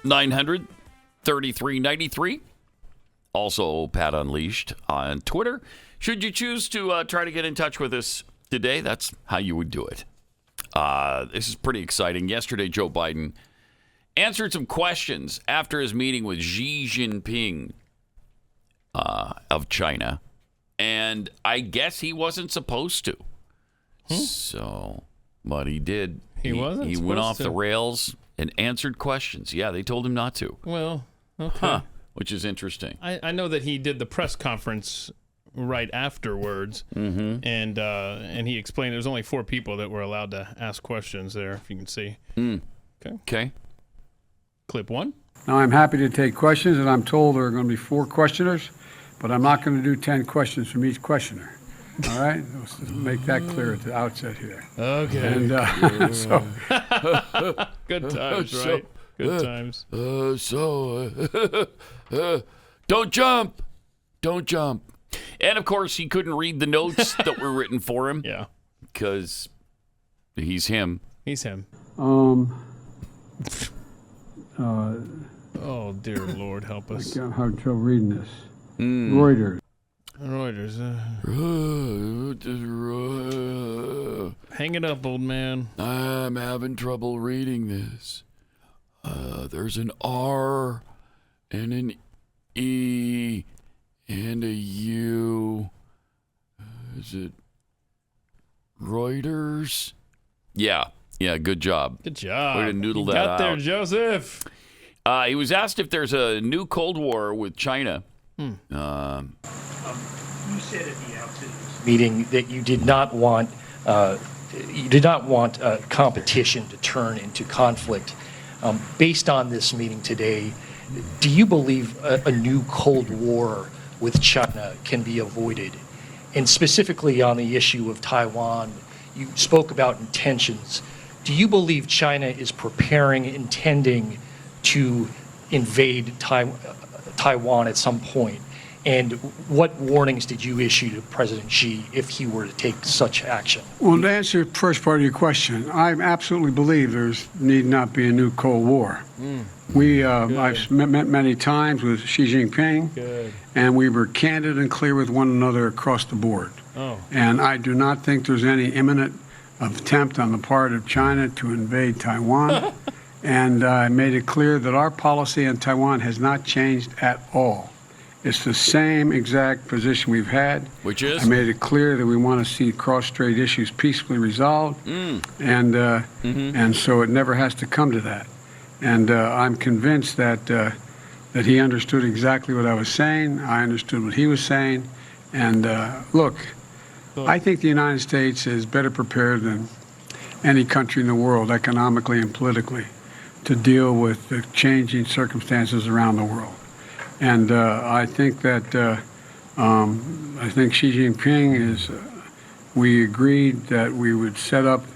888-900-3393. Also, Pat Unleashed on Twitter. Should you choose to try to get in touch with us today, that's how you would do it. This is pretty exciting. Yesterday, Joe Biden answered some questions after his meeting with Xi Jinping of China. And I guess he wasn't supposed to. So, but he did. He went off the rails and answered questions. Yeah, they told him not to. Well, okay. Which is interesting. I know that he did the press conference right afterwards, and he explained there was only 4 people that were allowed to ask questions there, if you can see. Okay. Clip 1. Now, I'm happy to take questions, and I'm told there are going to be 4 questioners, but I'm not going to do 10 questions from each questioner. All right? Let's make that clear at the outset here. Okay. And so... Good times, right? Good times. Don't jump. Don't jump. And, of course, he couldn't read the notes that were written for him. Yeah. Because he's him. He's him. Oh, dear Lord, help us. I have trouble reading this. Reuters. Hang it up, old man. I'm having trouble reading this. There's an R and an E and a U. Is it Reuters? Yeah, good job. Good job. Way to noodle that got out. there, Joseph. He was asked if there's a new Cold War with China. You said at the outset of this meeting that you did not want competition to turn into conflict. Based on this meeting today, do you believe a new Cold War with China can be avoided? And specifically on the issue of Taiwan, you spoke about intentions. Do you believe China is intending to invade Taiwan at some point? And what warnings did you issue to President Xi if he were to take such action? Well, to answer the first part of your question, I absolutely believe there's need not be a new Cold War. I've met many times with Xi Jinping, and we were candid and clear with one another across the board. And I do not think there's any imminent attempt on the part of China to invade Taiwan. And I made it clear that our policy on Taiwan has not changed at all. It's the same exact position we've had. Which is? I made it clear that we want to see cross-strait issues peacefully resolved, and so it never has to come to that. And I'm convinced that he understood exactly what I was saying. I understood what he was saying. And look, I think the United States is better prepared than any country in the world, economically and politically, to deal with the changing circumstances around the world. And I think that Xi Jinping we agreed that we would set up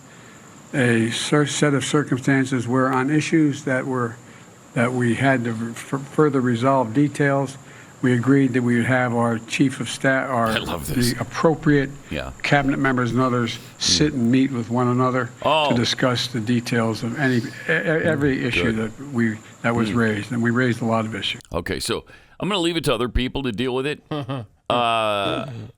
a set of circumstances where on issues that we had to further resolve details, we agreed that we would have our chief of staff, the appropriate cabinet members and others sit and meet with one another to discuss the details of every issue that was raised, and we raised a lot of issues. Okay, so I'm going to leave it to other people to deal with it.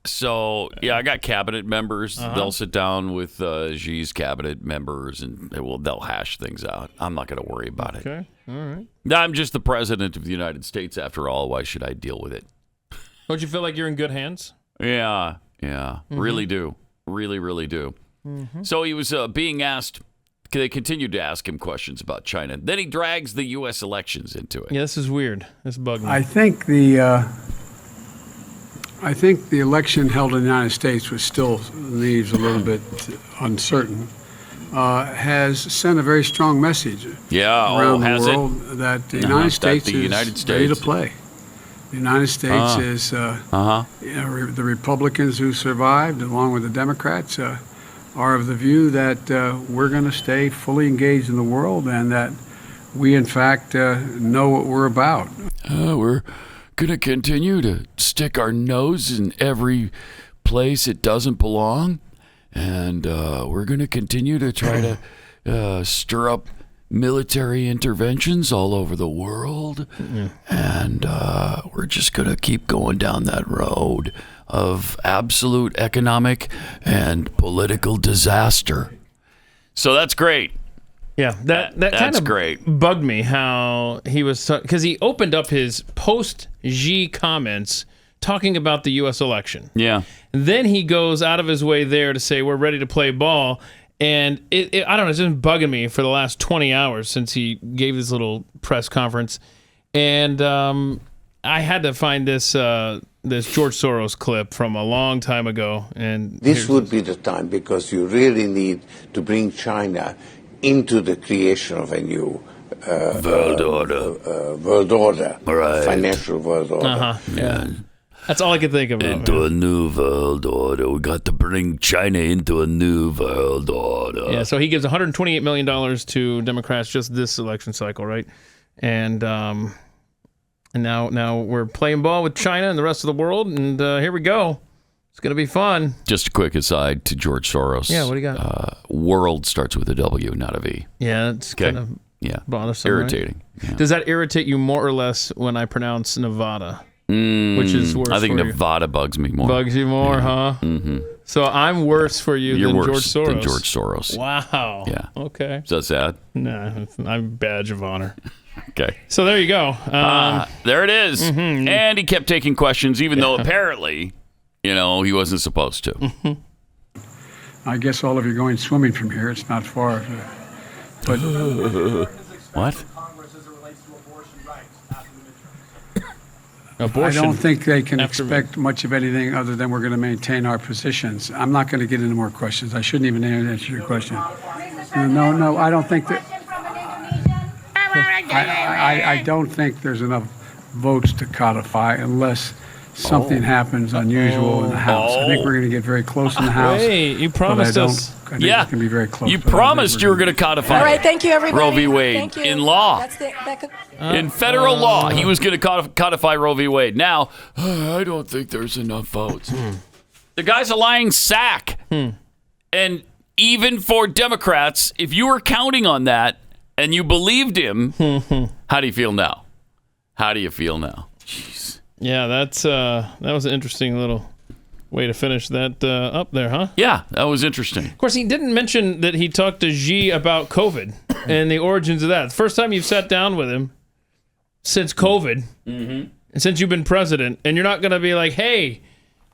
So, I got cabinet members. They'll sit down with Xi's cabinet members, and they'll hash things out. I'm not going to worry about it. Okay, all right. I'm just the president of the United States, after all. Why should I deal with it? Don't you feel like you're in good hands? Yeah, really do. Really, really do. So he was being asked, they continued to ask him questions about China. Then he drags the U.S. elections into it. Yeah, this is weird. This bugged me. I think the election held in the United States, which still leaves a little bit uncertain, has sent a very strong message around the world that the United States is ready to play. The United States is the Republicans who survived, along with the Democrats, are of the view that we're going to stay fully engaged in the world and that we, in fact, know what we're about. We're going to continue to stick our nose in every place it doesn't belong, and we're going to continue to try to stir up military interventions all over the world, and we're just going to keep going down that road of absolute economic and political disaster. So that's great. Yeah, that kind of great. Bugged me how he was, because he opened up his post-Xi comments talking about the U.S. election. Yeah. And then he goes out of his way there to say we're ready to play ball. And I don't know, it's just bugging me for the last 20 hours since he gave this little press conference. And I had to find this George Soros clip from a long time ago. And this would be the time, because you really need to bring China into the creation of a new world order. Right. Financial world order. Uh-huh. Yeah. That's all I could think about. Into a new world order. We got to bring China into a new world order. Yeah, so he gives $128 million to Democrats just this election cycle, right? And now we're playing ball with China and the rest of the world, and here we go. It's going to be fun. Just a quick aside to George Soros. Yeah, what do you got? World starts with a W, not a V. Yeah, it's kind of bothersome. Irritating. Right? Yeah. Does that irritate you more or less when I pronounce Nevada? Which is worse I think for Nevada bugs me more. Bugs you more, huh? Mm-hmm. So I'm worse for you You're than worse George Soros. than George Soros. Wow. Yeah. Okay. Is that sad? Nah, I'm badge of honor. Okay. So there you go. There it is. Mm-hmm. And he kept taking questions, even though apparently, he wasn't supposed to. Mm-hmm. I guess all of you are going swimming from here. It's not far. But What? Abortion. I don't think they can After- expect much of anything other than we're going to maintain our positions. I'm not going to get into more questions. I shouldn't even answer your question. No, I don't think that. I don't think there's enough votes to codify unless something happens unusual in the House. I think we're going to get very close in the House. Wait, you but promised I us. think it can be very close. You but I don't think promised you were going to codify All right, thank you, everybody. Roe v. Wade Thank you. in law. That In federal law, he was going to codify Roe v. Wade. Now, I don't think there's enough votes. The guy's a lying sack. And even for Democrats, if you were counting on that and you believed him, how do you feel now? How do you feel now? Jeez. Yeah, that was an interesting little way to finish that up there, huh? Yeah, that was interesting. Of course, he didn't mention that he talked to Xi about COVID and the origins of that. The first time you've sat down with him since COVID, and since you've been president, and you're not going to be like, hey,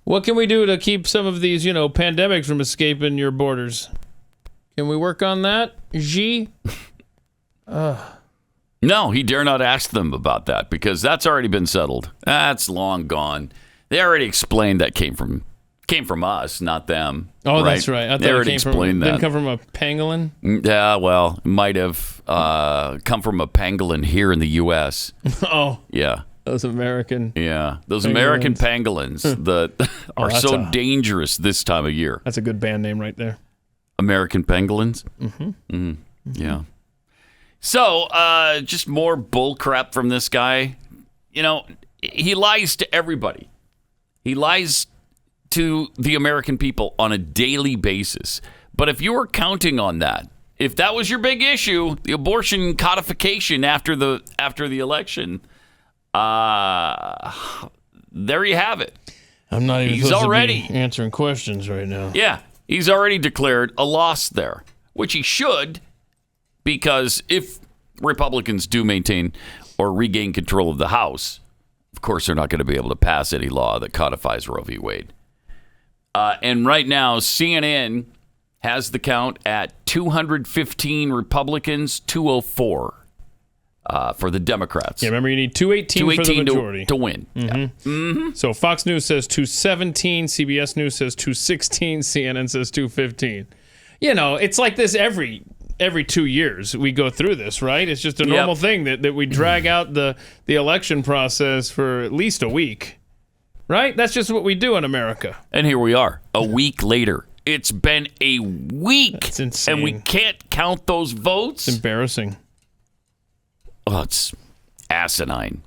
what can we do to keep some of these, pandemics from escaping your borders? Can we work on that, Xi? No, he dare not ask them about that because that's already been settled. That's long gone. They already explained that came from us, not them. Oh, that's right. I thought they it already came explained that. Didn't come from a pangolin? Yeah, well, it might have come from a pangolin here in the U.S. Oh, Yeah. those American. Yeah. Those American pangolins that are that's so dangerous this time of year. That's a good band name right there. American pangolins? Mm-hmm. Yeah. So, just more bull crap from this guy. He lies to everybody. He lies to the American people on a daily basis. But if you were counting on that, if that was your big issue, the abortion codification after the election, there you have it. I'm not even He's supposed already- to be answering questions right now. Yeah, he's already declared a loss there, which he should, because if Republicans do maintain or regain control of the House, of course they're not going to be able to pass any law that codifies Roe v. Wade. And right now, CNN has the count at 215 Republicans, 204 for the Democrats. Yeah, remember you need 218 for the majority. to win. Yeah. So Fox News says 217, CBS News says 216, CNN says 215. It's like this every 2 years we go through this, right? It's just a normal thing that we drag out the election process for at least a week, right? That's just what we do in America. And here we are, a week later. It's been a week. That's insane. And we can't count those votes. It's embarrassing. Oh, it's asinine.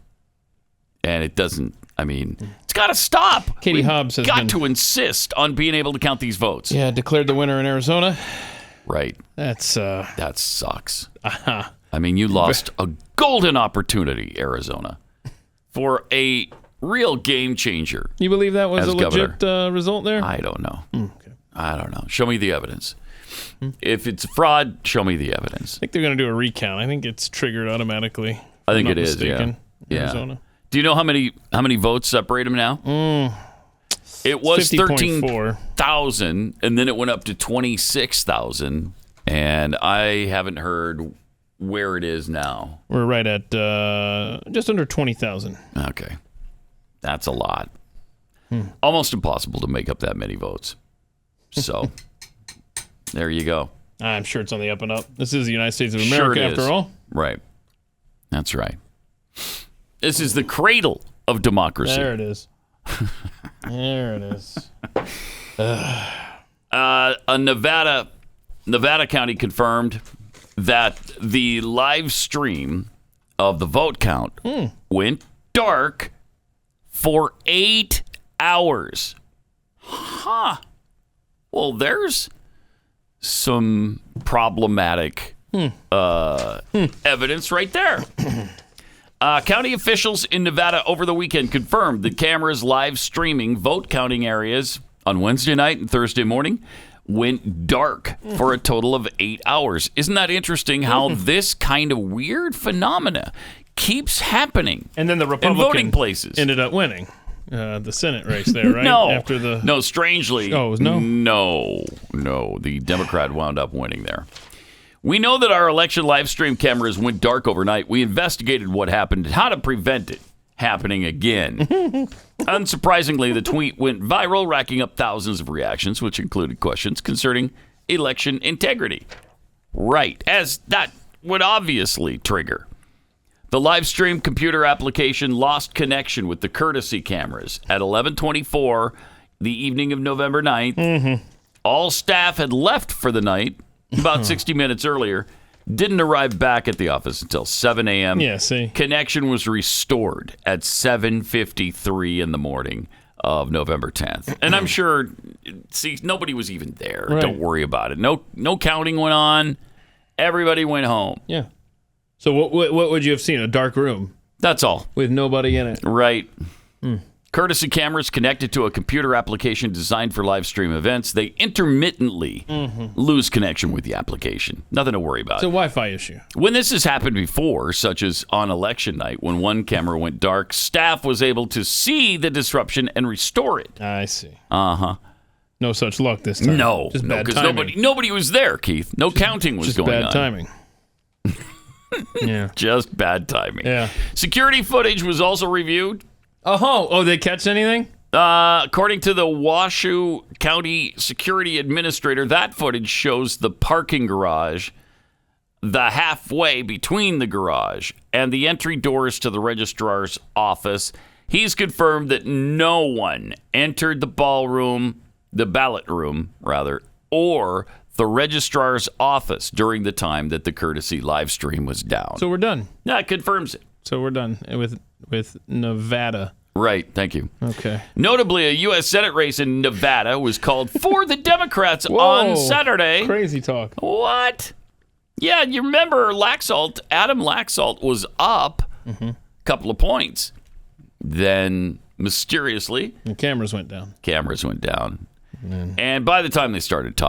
And it doesn't, it's got to stop. Katie Hobbs has got to insist on being able to count these votes. Yeah, declared the winner in Arizona. Right. That That sucks. I mean, you lost a golden opportunity, Arizona, for a real game changer. You believe that was as a legit result there? I don't know. Okay. I don't know. Show me the evidence. If it's fraud, show me the evidence. I think they're going to do a recount. I think it's triggered automatically. I think it is. Yeah. Arizona. Do you know how many votes separate them now? It was 13,000, and then it went up to 26,000, and I haven't heard where it is now. We're right at just under 20,000. Okay, that's a lot. Almost impossible to make up that many votes. So there you go. I'm sure it's on the up and up. This is the United States of Sure America, it after is. all. Right. That's right. This is the cradle of democracy. There it is. There it is. A Nevada County confirmed that the live stream of the vote count went dark for 8 hours. Huh. Well, there's some problematic evidence right there. County officials in Nevada over the weekend confirmed the cameras live streaming vote counting areas on Wednesday night and Thursday morning went dark for a total of 8 hours. Isn't that interesting how this kind of weird phenomena keeps happening And then the in Republican voting places? ended up winning the Senate race there, right? No, After the no, strangely. Oh, it was no? No, the Democrat wound up winning there. We know that our election live stream cameras went dark overnight. We investigated what happened and how to prevent it happening again. Unsurprisingly, the tweet went viral, racking up thousands of reactions, which included questions concerning election integrity. Right, as that would obviously trigger. The live stream computer application lost connection with the courtesy cameras at 11:24 the evening of November 9th. All staff had left for the night about 60 minutes earlier, didn't arrive back at the office until 7 a.m. Yeah, see. Connection was restored at 7:53 in the morning of November 10th. And I'm sure, see, nobody was even there. Right. Don't worry about it. No counting went on. Everybody went home. Yeah. So what would you have seen? A dark room That's all. with nobody in it. Right. Courtesy cameras connected to a computer application designed for live stream events. They intermittently lose connection with the application. Nothing to worry about. It's a Wi-Fi issue. When this has happened before, such as on election night, when one camera went dark, staff was able to see the disruption and restore it. I see. Uh-huh. No such luck this time. No, Just bad because timing. nobody was there, Keith. No counting was Just going bad on. timing. Yeah. Just bad timing. Yeah. Security footage was also reviewed. Oh, they catch anything? According to the Washoe County Security Administrator, that footage shows the parking garage, the halfway between the garage and the entry doors to the registrar's office. He's confirmed that no one entered the ballot room, or the registrar's office during the time that the courtesy live stream was down. So we're done. That confirms it. So we're done with Nevada. Right, thank you. Okay. Notably, a U.S. Senate race in Nevada was called for the Democrats Whoa. on Saturday. Crazy talk. What? Yeah, you remember Adam Laxalt was up a couple of points. Then, mysteriously, The cameras went down. cameras went down. And by the time they started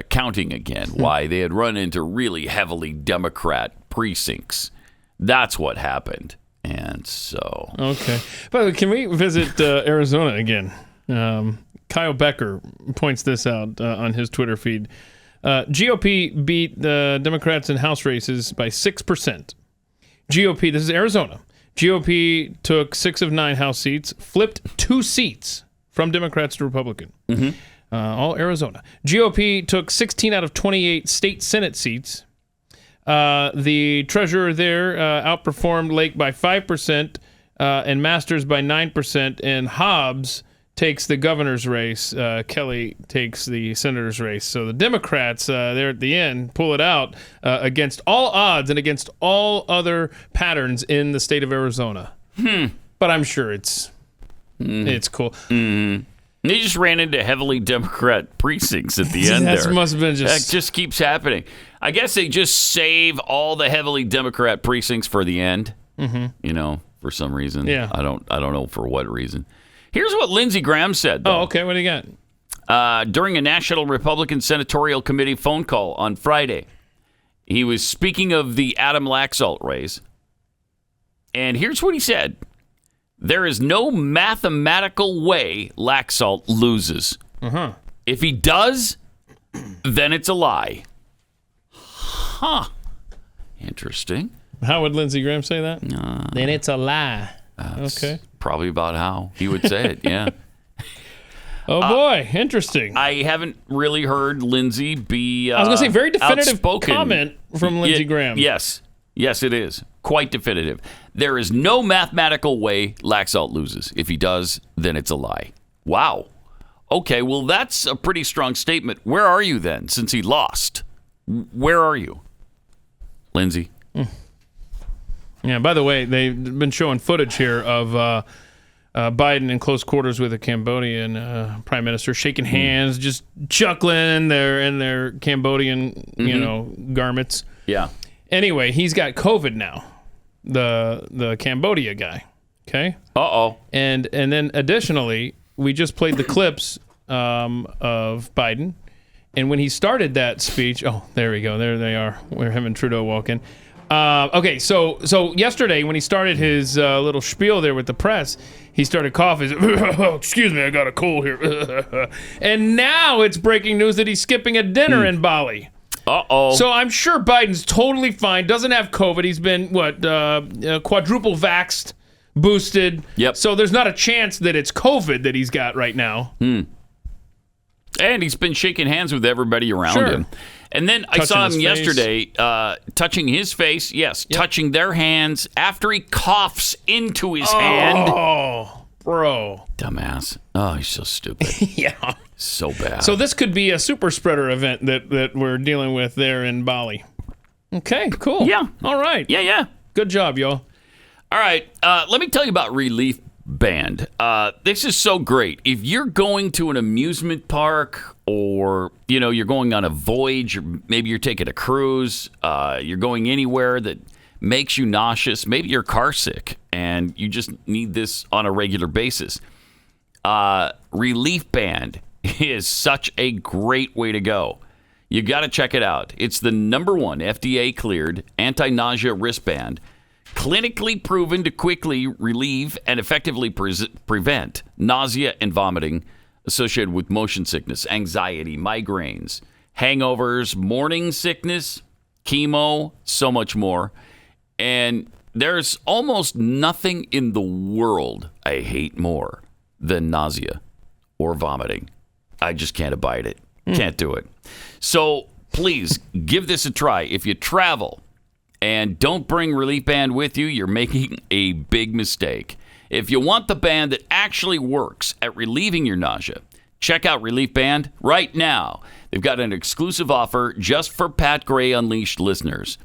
counting again, why, they had run into really heavily Democrat precincts. That's what happened. And so... Okay. By the way, can we visit Arizona again? Kyle Becker points this out on his Twitter feed. GOP beat the Democrats in House races by 6%. GOP, this is Arizona. GOP took 6 of 9 House seats, flipped 2 seats from Democrats to Republican. All Arizona. GOP took 16 out of 28 state Senate seats. The treasurer there outperformed Lake by 5% and Masters by 9%, and Hobbs takes the governor's race. Kelly takes the senator's race. So the Democrats there at the end pull it out against all odds and against all other patterns in the state of Arizona. But I'm sure it's cool. They just ran into heavily Democrat precincts at the end That there. must have been That just keeps happening. I guess they just save all the heavily Democrat precincts for the end. Mm-hmm. For some reason. Yeah. I don't know for what reason. Here's what Lindsey Graham said, though. Oh, okay. What do you got? During a National Republican Senatorial Committee phone call on Friday, he was speaking of the Adam Laxalt race. And here's what he said. There is no mathematical way Laxalt loses. Uh-huh. If he does, then it's a lie. Huh. Interesting. How would Lindsey Graham say that? Then it's a lie. Okay. Probably about how he would say it, yeah. Oh, boy. Interesting. I haven't really heard Lindsey be I was going to say, very definitive outspoken. comment from Lindsey Graham. Yes. Yes, it is. Quite definitive. There is no mathematical way Laxalt loses. If he does, then it's a lie. Wow. Okay, well, that's a pretty strong statement. Where are you then, since he lost? Where are you, Lindsey? Yeah, by the way, they've been showing footage here of Biden in close quarters with a Cambodian prime minister, shaking hands, just chuckling in their Cambodian, garments. Yeah. Anyway, he's got COVID now, the Cambodia guy. Okay. Uh-oh. And then additionally, we just played the clips of Biden, and when he started that speech, oh, there we go, there they are. We're having Trudeau walk in. Okay, so yesterday when he started his little spiel there with the press, he started coughing. Excuse me, I got a cold here. And now it's breaking news that he's skipping a dinner in Bali. Uh-oh. So I'm sure Biden's totally fine, doesn't have COVID. He's been, quadruple vaxxed, boosted. Yep. So there's not a chance that it's COVID that he's got right now. And he's been shaking hands with everybody around him. And then I saw him yesterday touching his face. Yes, touching their hands after he coughs into his hand. Oh, bro. Dumbass. Oh, he's so stupid. Yeah. So bad. So this could be a super spreader event that we're dealing with there in Bali. Okay, cool. Yeah. All right. Yeah. Good job, y'all. All right. Let me tell you about Relief Band. This is so great. If you're going to an amusement park or, you're going on a voyage, or maybe you're taking a cruise, you're going anywhere that makes you nauseous, maybe you're car sick and you just need this on a regular basis. Relief Band is such a great way to go. You got to check it out. It's the #1 FDA cleared anti-nausea wristband, clinically proven to quickly relieve and effectively prevent nausea and vomiting associated with motion sickness, anxiety, migraines, hangovers, morning sickness, chemo, so much more. And there's almost nothing in the world I hate more than nausea or vomiting. I just can't abide it. Can't do it. So please give this a try. If you travel and don't bring Relief Band with you, you're making a big mistake. If you want the band that actually works at relieving your nausea, check out Relief Band right now. They've got an exclusive offer just for Pat Gray Unleashed listeners.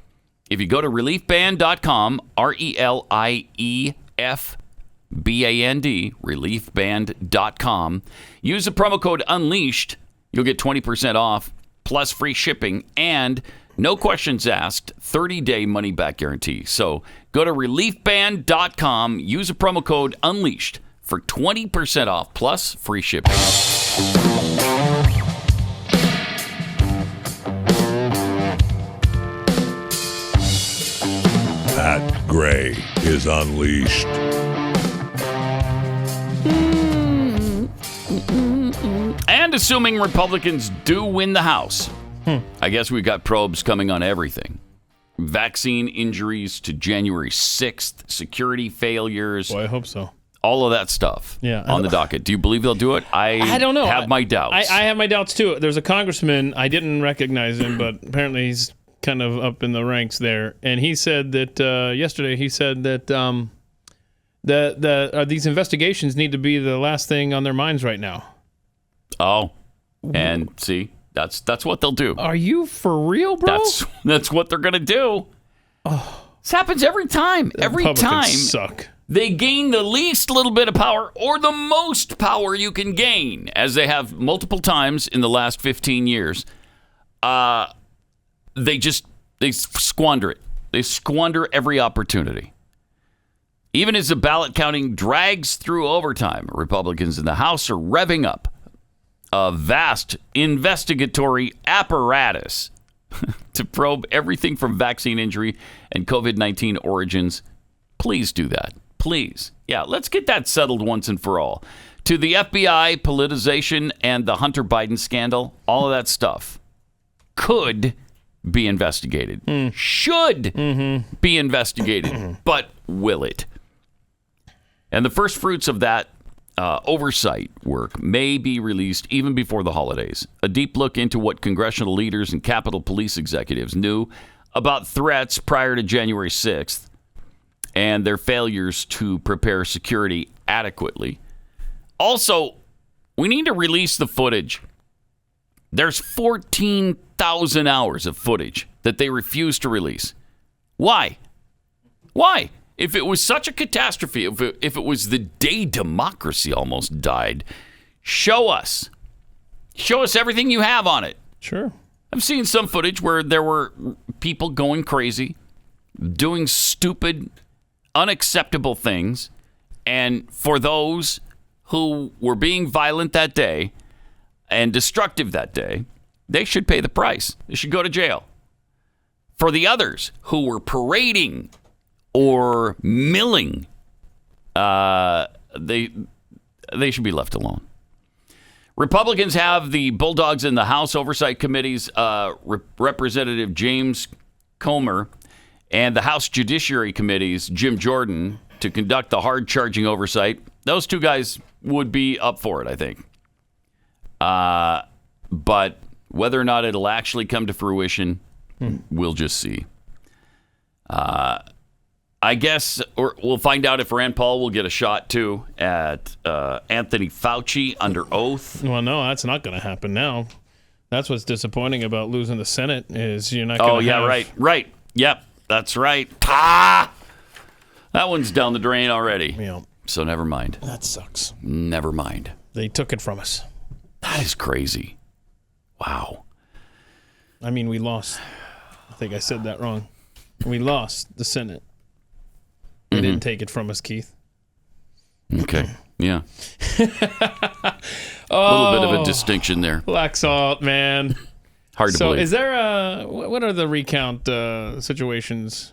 If you go to reliefband.com, RELIEFBAND, reliefband.com, use the promo code Unleashed, you'll get 20% off, plus free shipping, and no questions asked, 30-day money-back guarantee. So go to reliefband.com, use the promo code Unleashed for 20% off, plus free shipping. Pat Gray is Unleashed. And assuming Republicans do win the House, I guess we've got probes coming on everything. Vaccine injuries to January 6th, security failures. Boy, I hope so. All of that stuff on the docket. Do you believe they'll do it? I don't know. have my doubts. I have my doubts, too. There's a congressman, I didn't recognize him, but apparently he's kind of up in the ranks there. And he said that yesterday, he said that these investigations need to be the last thing on their minds right now. Oh, and see, that's what they'll do. Are you for real, bro? That's what they're going to do. This happens every time. Every Republicans time suck. They gain the least little bit of power or the most power you can gain, as they have multiple times in the last 15 years. They squander it. They squander every opportunity. Even as the ballot counting drags through overtime, Republicans in the House are revving up a vast investigatory apparatus to probe everything from vaccine injury and COVID-19 origins. Please do that. Please. Yeah, let's get that settled once and for all. To the FBI politicization and the Hunter Biden scandal, all of that stuff could be investigated. Should be investigated. But will it? And the first fruits of that oversight work may be released even before the holidays. A deep look into what congressional leaders and Capitol Police executives knew about threats prior to January 6th and their failures to prepare security adequately. Also, we need to release the footage. There's 14,000 hours of footage that they refuse to release. Why? Why? If it was such a catastrophe, if it was the day democracy almost died, show us. Show us everything you have on it. Sure. I've seen some footage where there were people going crazy, doing stupid, unacceptable things, and for those who were being violent that day and destructive that day, they should pay the price. They should go to jail. For the others who were parading or milling, they should be left alone. Republicans have the Bulldogs in the House Oversight Committee's Representative James Comer and the House Judiciary Committee's Jim Jordan to conduct the hard-charging oversight. Those two guys would be up for it, I think. But whether or not it'll actually come to fruition, we'll just see. I guess we'll find out if Rand Paul will get a shot, too, at Anthony Fauci under oath. Well, no, that's not going to happen now. That's what's disappointing about losing the Senate is you're not going to Oh, yeah, have... right. Yep, that's right. Ah! That one's down the drain already. Yeah. So never mind. That sucks. Never mind. They took it from us. That is crazy. Wow. I mean, we lost. I think I said that wrong. We lost the Senate. They didn't take it from us, Keith. Okay. Yeah. A little bit of a distinction there. Black salt, man. Hard to believe. So is there what are the recount situations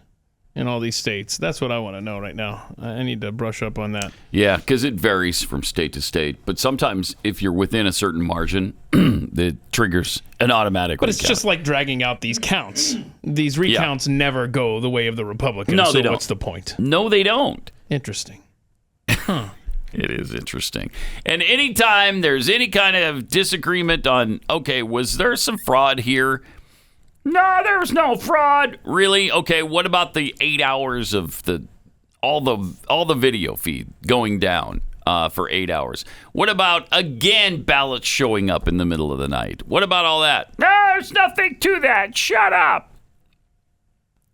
in all these states? That's what I want to know right now. I need to brush up on that. Yeah, because it varies from state to state. But sometimes if you're within a certain margin, it triggers an automatic But it's recount. just like dragging out these counts. These recounts never go the way of the Republicans. No, so they don't. What's the point? No, they don't. Interesting. It is interesting. And anytime there's any kind of disagreement on, okay, was there some fraud here? No, there's no fraud. Really? Okay, what about the 8 hours of all the video feed going down for 8 hours? What about, again, ballots showing up in the middle of the night? What about all that? No, there's nothing to that. Shut up.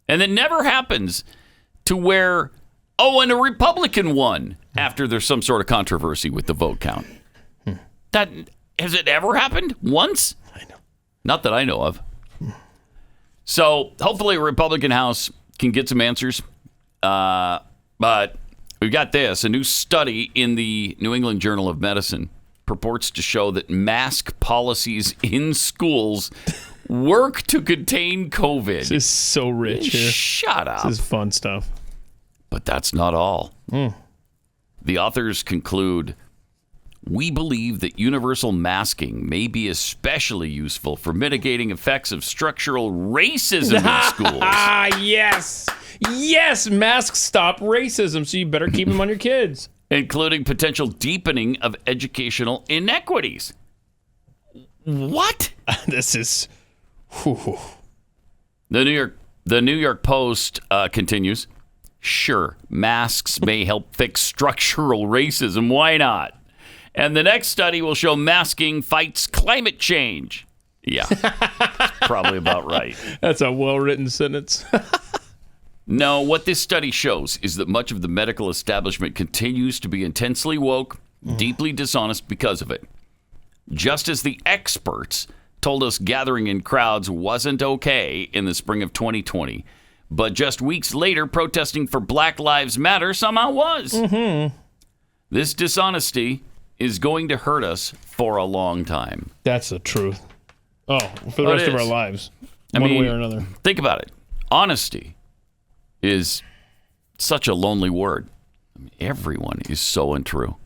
And it never happens to where, and a Republican won after there's some sort of controversy with the vote count. That has it ever happened once? I know. Not that I know of. So hopefully a Republican House can get some answers. But we've got this. A new study in the New England Journal of Medicine purports to show that mask policies in schools work to contain COVID. This is so rich here. Shut up. This is fun stuff. But that's not all. The authors conclude, we believe that universal masking may be especially useful for mitigating effects of structural racism in schools. Ah, yes. Yes, masks stop racism, so you better keep them on your kids. Including potential deepening of educational inequities. What? This is... Whew. The New York Post continues, sure, masks may help fix structural racism. Why not? And the next study will show masking fights climate change. Yeah, probably about right. That's a well-written sentence. No, what this study shows is that much of the medical establishment continues to be intensely woke, deeply dishonest because of it. Just as the experts told us gathering in crowds wasn't okay in the spring of 2020, but just weeks later, protesting for Black Lives Matter somehow was. Mm-hmm. This dishonesty is going to hurt us for a long time. That's the truth. Oh, for the rest of our lives, one way or another. Think about it. Honesty is such a lonely word. Everyone is so untrue.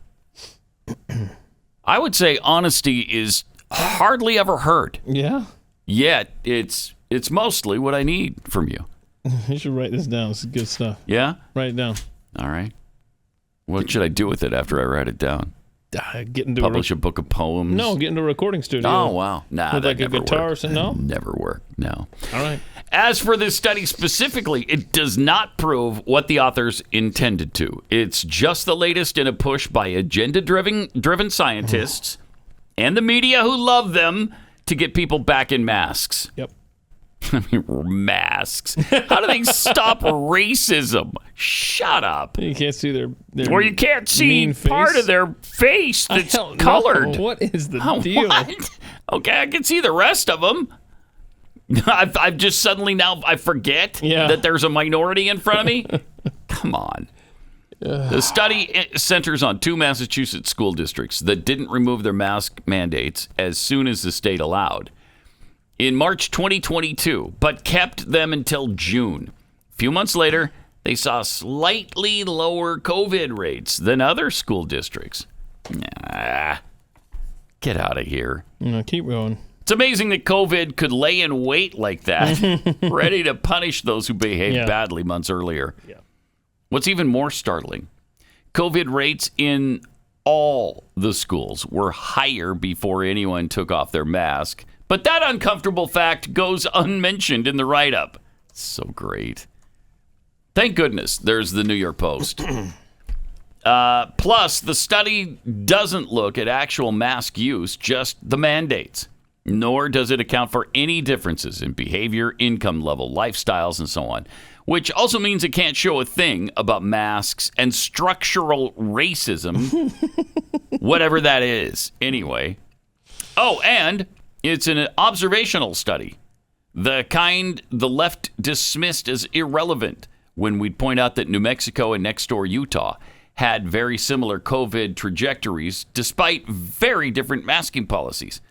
I would say honesty is hardly ever heard. Yeah. Yet it's mostly what I need from you. You should write this down. This is good stuff. Yeah? Write it down. All right. What should I do with it after I write it down? Get into Publish a book of poems? No, get into a recording studio. Oh, wow. Nah, with that like a never guitar worked. or something? No? Never worked. No. All right. As for this study specifically, it does not prove what the authors intended to. It's just the latest in a push by agenda-driven scientists and the media who love them to get people back in masks. Yep. I mean, masks. How do they stop racism? Shut up. You can't see their Or you can't see mean part face. of their face that's I don't colored. know. What is the Oh, deal? what? Okay, I can see the rest of them. I've just suddenly now I forget that there's a minority in front of me. Come on. The study centers on 2 Massachusetts school districts that didn't remove their mask mandates as soon as the state allowed in March 2022, but kept them until June. A few months later, they saw slightly lower COVID rates than other school districts. Nah, get out of here. No, keep going. It's amazing that COVID could lay in wait like that, ready to punish those who behaved badly months earlier. Yeah. What's even more startling, COVID rates in all the schools were higher before anyone took off their mask. But that uncomfortable fact goes unmentioned in the write-up. So great. Thank goodness there's the New York Post. Plus, the study doesn't look at actual mask use, just the mandates. Nor does it account for any differences in behavior, income level, lifestyles, and so on. Which also means it can't show a thing about masks and structural racism, whatever that is. Anyway. Oh, and it's an observational study, the kind the left dismissed as irrelevant when we'd point out that New Mexico and next door Utah had very similar COVID trajectories despite very different masking policies.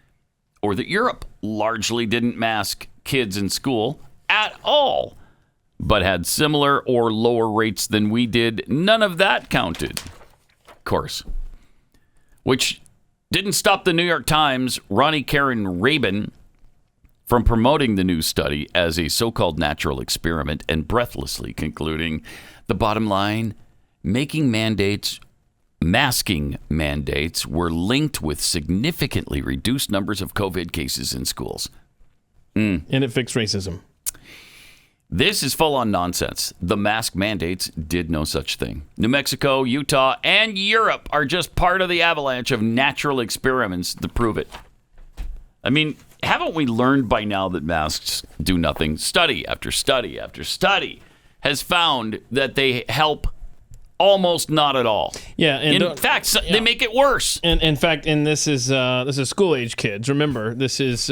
Or that Europe largely didn't mask kids in school at all, but had similar or lower rates than we did. None of that counted, of course. Which didn't stop the New York Times' Ronnie Karen Rabin from promoting the new study as a so-called natural experiment and breathlessly concluding, the bottom line, masking mandates were linked with significantly reduced numbers of COVID cases in schools. And it fixed racism. This is full-on nonsense. The mask mandates did no such thing. New Mexico, Utah, and Europe are just part of the avalanche of natural experiments that prove it. I mean, haven't we learned by now that masks do nothing? Study after study after study has found that they help almost not at all. Yeah, and in fact, they make it worse. And in fact, and this is school-age kids. Remember, this is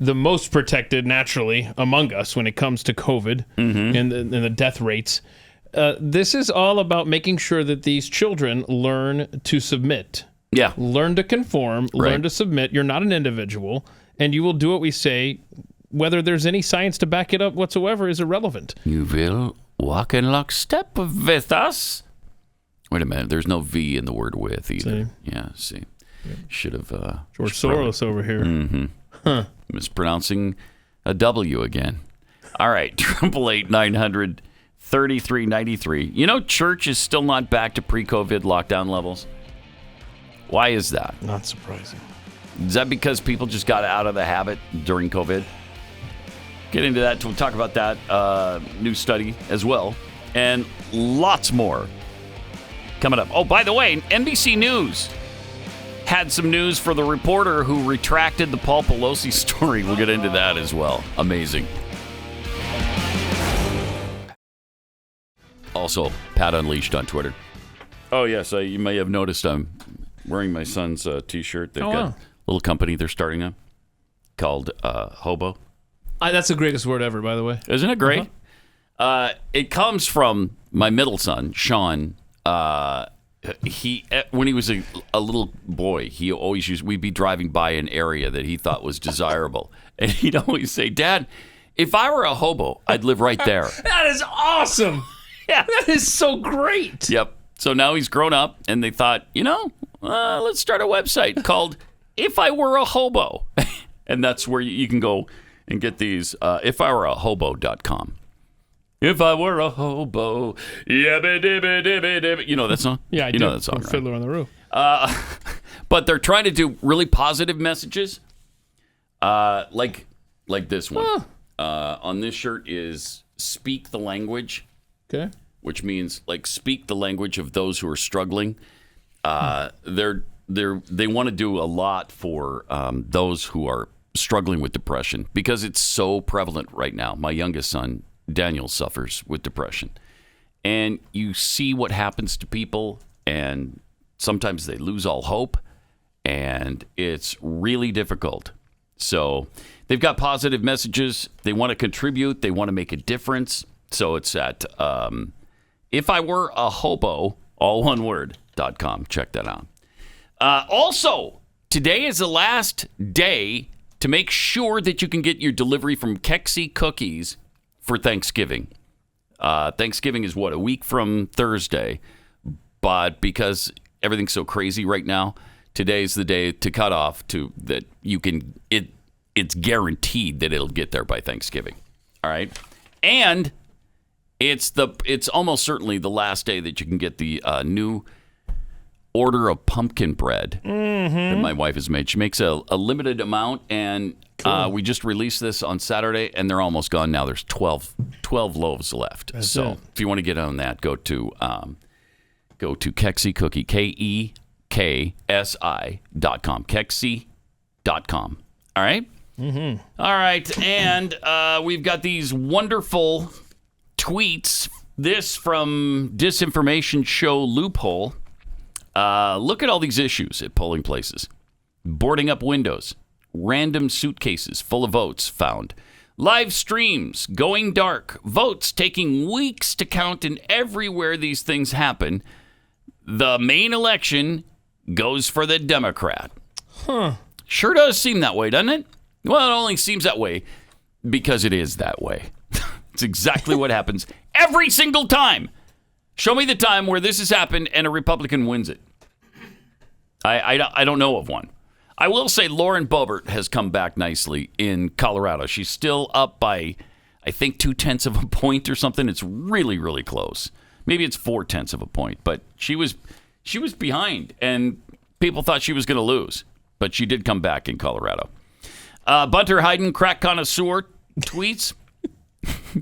the most protected naturally among us when it comes to COVID and the death rates. This is all about making sure that these children learn to submit. Yeah. Learn to conform, learn to submit. You're not an individual, and you will do what we say. Whether there's any science to back it up whatsoever is irrelevant. You will walk in lockstep with us. Wait a minute. There's no V in the word with either. See? Yeah, see. Should have... George Soros over here. Mm-hmm. Huh. Mispronouncing a W again. All right. 888-900-3393. You know, church is still not back to pre-COVID lockdown levels. Why is that? Not surprising. Is that because people just got out of the habit during COVID? Get into that. We'll talk about that new study as well. And lots more coming up. Oh, by the way, NBC News had some news for the reporter who retracted the Paul Pelosi story. We'll get into that as well. Amazing. Also, Pat Unleashed on Twitter. Oh, yes, you may have noticed I'm wearing my son's T-shirt. They've got a little company they're starting up called Hobo. That's the greatest word ever, by the way. Isn't it great? It comes from my middle son, Sean. He when he was a little boy, he always we'd be driving by an area that he thought was desirable, and he'd always say, "Dad, if I were a hobo, I'd live right there." That is awesome. Yeah, that is so great. Yep. So now he's grown up, and they thought, let's start a website called "If I Were a Hobo," and that's where you can go and get these. IfIWereAHobo.com. If I were a hobo, yabba dibba dibba dibba. You know that song? Yeah, I do. know that song, right? Fiddler on the Roof. But they're trying to do really positive messages, like this one. On this shirt is "Speak the Language," Okay. which means speak the language of those who are struggling. They want to do a lot for those who are struggling with depression because it's so prevalent right now. My youngest son, Daniel, suffers with depression. And you see what happens to people, and sometimes they lose all hope, and it's really difficult. So they've got positive messages. They want to contribute. They want to make a difference. So it's at If I Were a Hobo, all one word, .com. Check that out. Also, today is the last day to make sure that you can get your delivery from Kexi Cookies for Thanksgiving. Thanksgiving is a week from Thursday, but because everything's so crazy right now, today's the day to cut off that you can. It's guaranteed that it'll get there by Thanksgiving. All right, and it's almost certainly the last day that you can get the new order of pumpkin bread that my wife has made. She makes a limited amount, and we just released this on Saturday, and they're almost gone now. There's 12 loaves left. That's so it. if you want to get on that, go to Kexi Cookie, KEKSI.com, Kexi.com. All right? Mm-hmm. All right, and we've got these wonderful tweets. This from Disinformation Show Loophole. Look at all these issues at polling places. Boarding up windows. Random suitcases full of votes found. Live streams going dark. Votes taking weeks to count, and everywhere these things happen, the main election goes for the Democrat. Sure does seem that way, doesn't it? Well, it only seems that way because it is that way. It's exactly what happens every single time. Show me the time where this has happened and a Republican wins it. I don't know of one. I will say Lauren Boebert has come back nicely in Colorado. She's still up by, I think, 0.2 of a point or something. It's really, really close. Maybe it's 0.4 of a point, but she was behind, and people thought she was going to lose, but she did come back in Colorado. Bunter Hayden, crack connoisseur, tweets,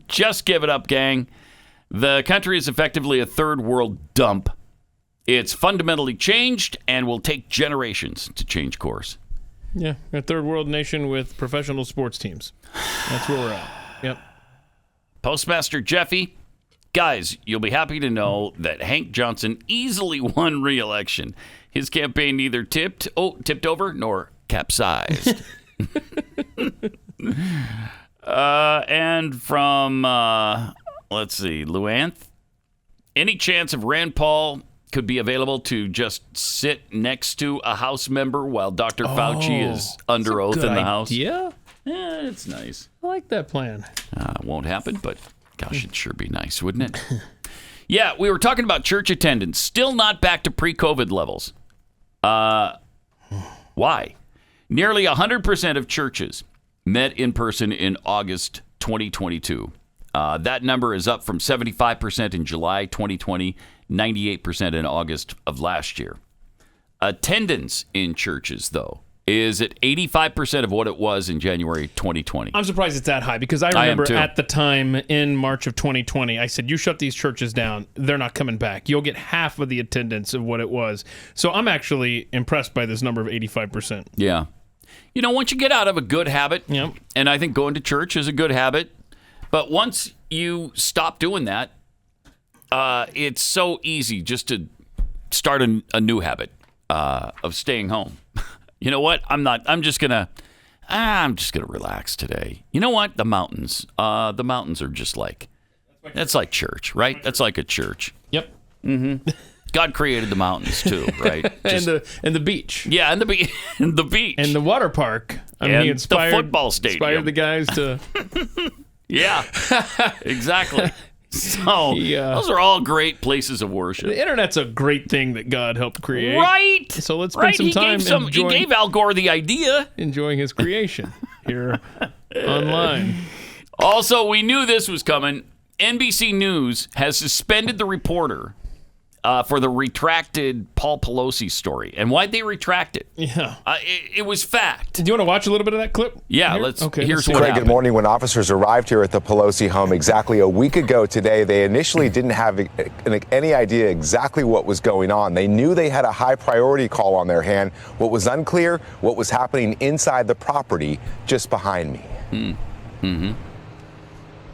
"Just give it up, gang. The country is effectively a third world dump. It's fundamentally changed and will take generations to change course." Yeah, a third world nation with professional sports teams. That's where we're at. Yep. Postmaster Jeffy, guys, you'll be happy to know that Hank Johnson easily won re-election. His campaign neither tipped over nor capsized. And from, let's see, Luanth, any chance of Rand Paul could be available to just sit next to a House member while Dr. Fauci is under oath in the House? Yeah, it's nice. I like that plan. Won't happen, but gosh, it'd sure be nice, wouldn't it? Yeah, we were talking about church attendance. Still not back to pre-COVID levels. Why? Nearly 100% of churches met in person in August 2022. That number is up from 75% in July 2020, 98% in August of last year. Attendance in churches, though, is at 85% of what it was in January 2020. I'm surprised it's that high because I remember at the time in March of 2020, I said, you shut these churches down, they're not coming back. You'll get half of the attendance of what it was. So I'm actually impressed by this number of 85%. Yeah. You know, once you get out of a good habit, and I think going to church is a good habit, but once you stop doing that, it's so easy just to start a new habit of staying home. You know what? I'm just gonna relax today. You know what? The mountains are just like, that's like church, right? That's like a church. Yep. Mm-hmm. God created the mountains too, right? And the beach. Yeah, and the beach. And the water park. I mean, And he inspired, the football stadium. Inspired the guys to... Yeah, exactly. So those are all great places of worship. The internet's a great thing that God helped create. Right. So let's spend some time He gave Al Gore the idea. Enjoying his creation here online. Also, we knew this was coming. NBC News has suspended the reporter for the retracted Paul Pelosi story. And why'd they retract it? Yeah. It was fact. Do you want to watch a little bit of that clip? Yeah, here? let's. Okay, here's let's what Craig, happened. good morning. When officers arrived here at the Pelosi home exactly a week ago today, they initially didn't have any idea exactly what was going on. They knew they had a high priority call on their hand. What was unclear, what was happening inside the property just behind me. Mm-hmm.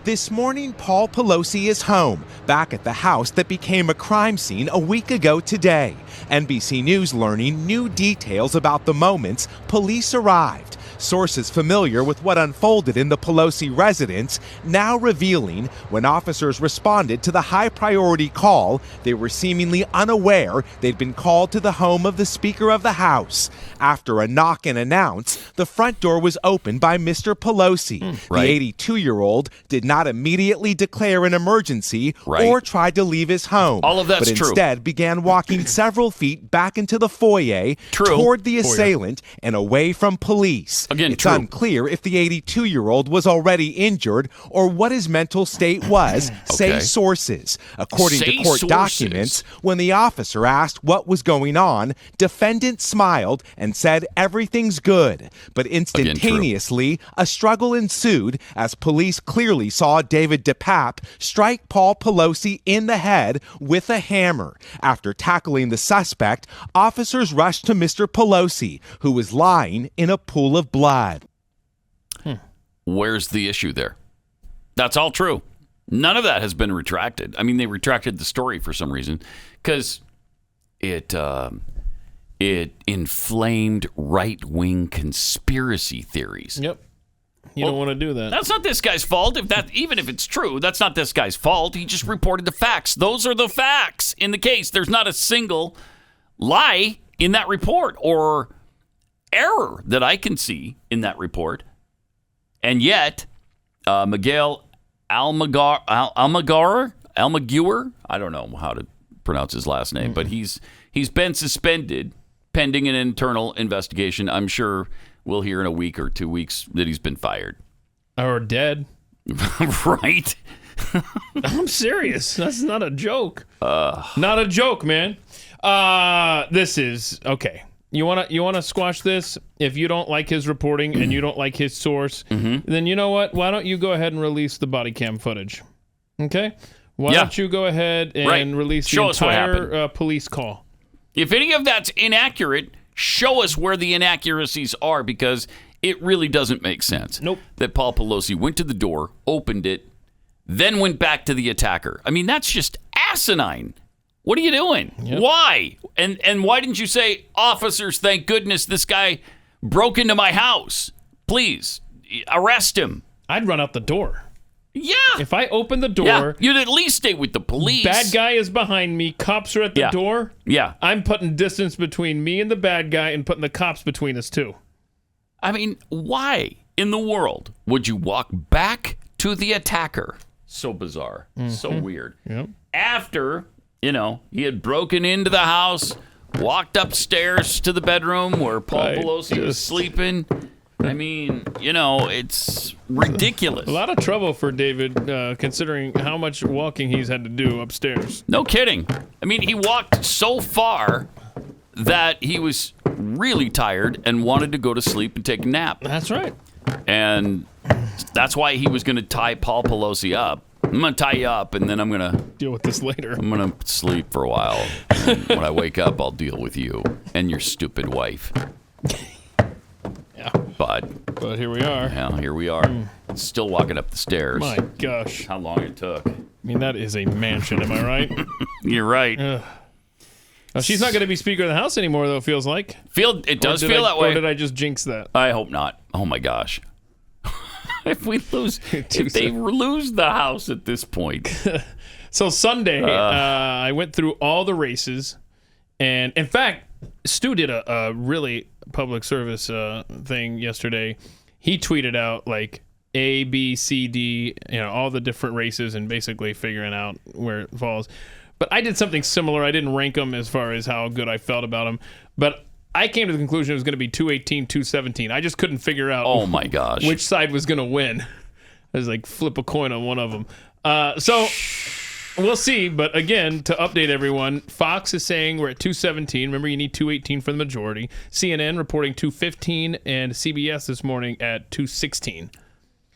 This morning, Paul Pelosi is home, back at the house that became a crime scene a week ago today. NBC News learning new details about the moments police arrived. Sources familiar with what unfolded in the Pelosi residence now revealing when officers responded to the high priority call, they were seemingly unaware they'd been called to the home of the Speaker of the House. After a knock and announce, the front door was opened by Mr. Pelosi. Right. The 82-year-old did not immediately declare an emergency or tried to leave his home. All of that's but true. instead began walking several feet back into the foyer toward the assailant and away from police. Again, it's true. unclear if the 82-year-old was already injured or what his mental state was, say sources. According Say to court sources. documents, when the officer asked what was going on, defendant smiled and said everything's good. But instantaneously, a struggle ensued as police clearly saw David DePape strike Paul Pelosi in the head with a hammer. After tackling the suspect, officers rushed to Mr. Pelosi, who was lying in a pool of blood. Where's the issue there? That's all true. None of that has been retracted. I mean, they retracted the story for some reason because it inflamed right-wing conspiracy theories. Yep. You don't want to do that. That's not this guy's fault. Even if it's true, that's not this guy's fault. He just reported the facts. Those are the facts in the case. There's not a single lie in that report or error that I can see in that report. And yet, Miguel Almaguer, I don't know how to pronounce his last name, but he's been suspended pending an internal investigation. I'm sure we'll hear in a week or 2 weeks that he's been fired. Or dead. Right? I'm serious. That's not a joke. Not a joke, man. This is okay. You wanna squash this? If you don't like his reporting and you don't like his source, then you know what? Why don't you go ahead and release the body cam footage? Okay? Why don't you go ahead and release the entire police call? If any of that's inaccurate, show us where the inaccuracies are, because it really doesn't make sense. Nope. That Paul Pelosi went to the door, opened it, then went back to the attacker. I mean, that's just asinine. What are you doing? Yep. Why? And why didn't you say, officers, thank goodness this guy broke into my house. Please, arrest him. I'd run out the door. Yeah. If I open the door, you'd at least stay with the police. bad guy is behind me, cops are at the door. Yeah. I'm putting distance between me and the bad guy and putting the cops between us too. I mean, why in the world would you walk back to the attacker? So bizarre. So weird. Yep. After, he had broken into the house, walked upstairs to the bedroom where Paul Pelosi was sleeping. I mean, it's ridiculous. A lot of trouble for David, considering how much walking he's had to do upstairs. No kidding. I mean, he walked so far that he was really tired and wanted to go to sleep and take a nap. That's right. And that's why he was going to tie Paul Pelosi up. I'm going to tie you up, and then I'm going to deal with this later. I'm going to sleep for a while. And when I wake up, I'll deal with you and your stupid wife. Yeah. But here we are. Yeah, here we are. Still walking up the stairs. My gosh. How long it took. I mean, that is a mansion, am I right? You're right. Now, she's not going to be Speaker of the House anymore, though, it feels like. It does feel that way. Or did I just jinx that? I hope not. Oh, my gosh. If they lose the House at this point. So Sunday, I went through all the races. And, in fact, Stu did a really public service thing yesterday. He tweeted out, like, A, B, C, D, all the different races and basically figuring out where it falls. But I did something similar. I didn't rank them as far as how good I felt about them. But I came to the conclusion it was going to be 218, 217. I just couldn't figure out oh my gosh, which side was going to win. I was like, flip a coin on one of them. So we'll see. But again, to update everyone, Fox is saying we're at 217. Remember, you need 218 for the majority. CNN reporting 215, and CBS this morning at 216.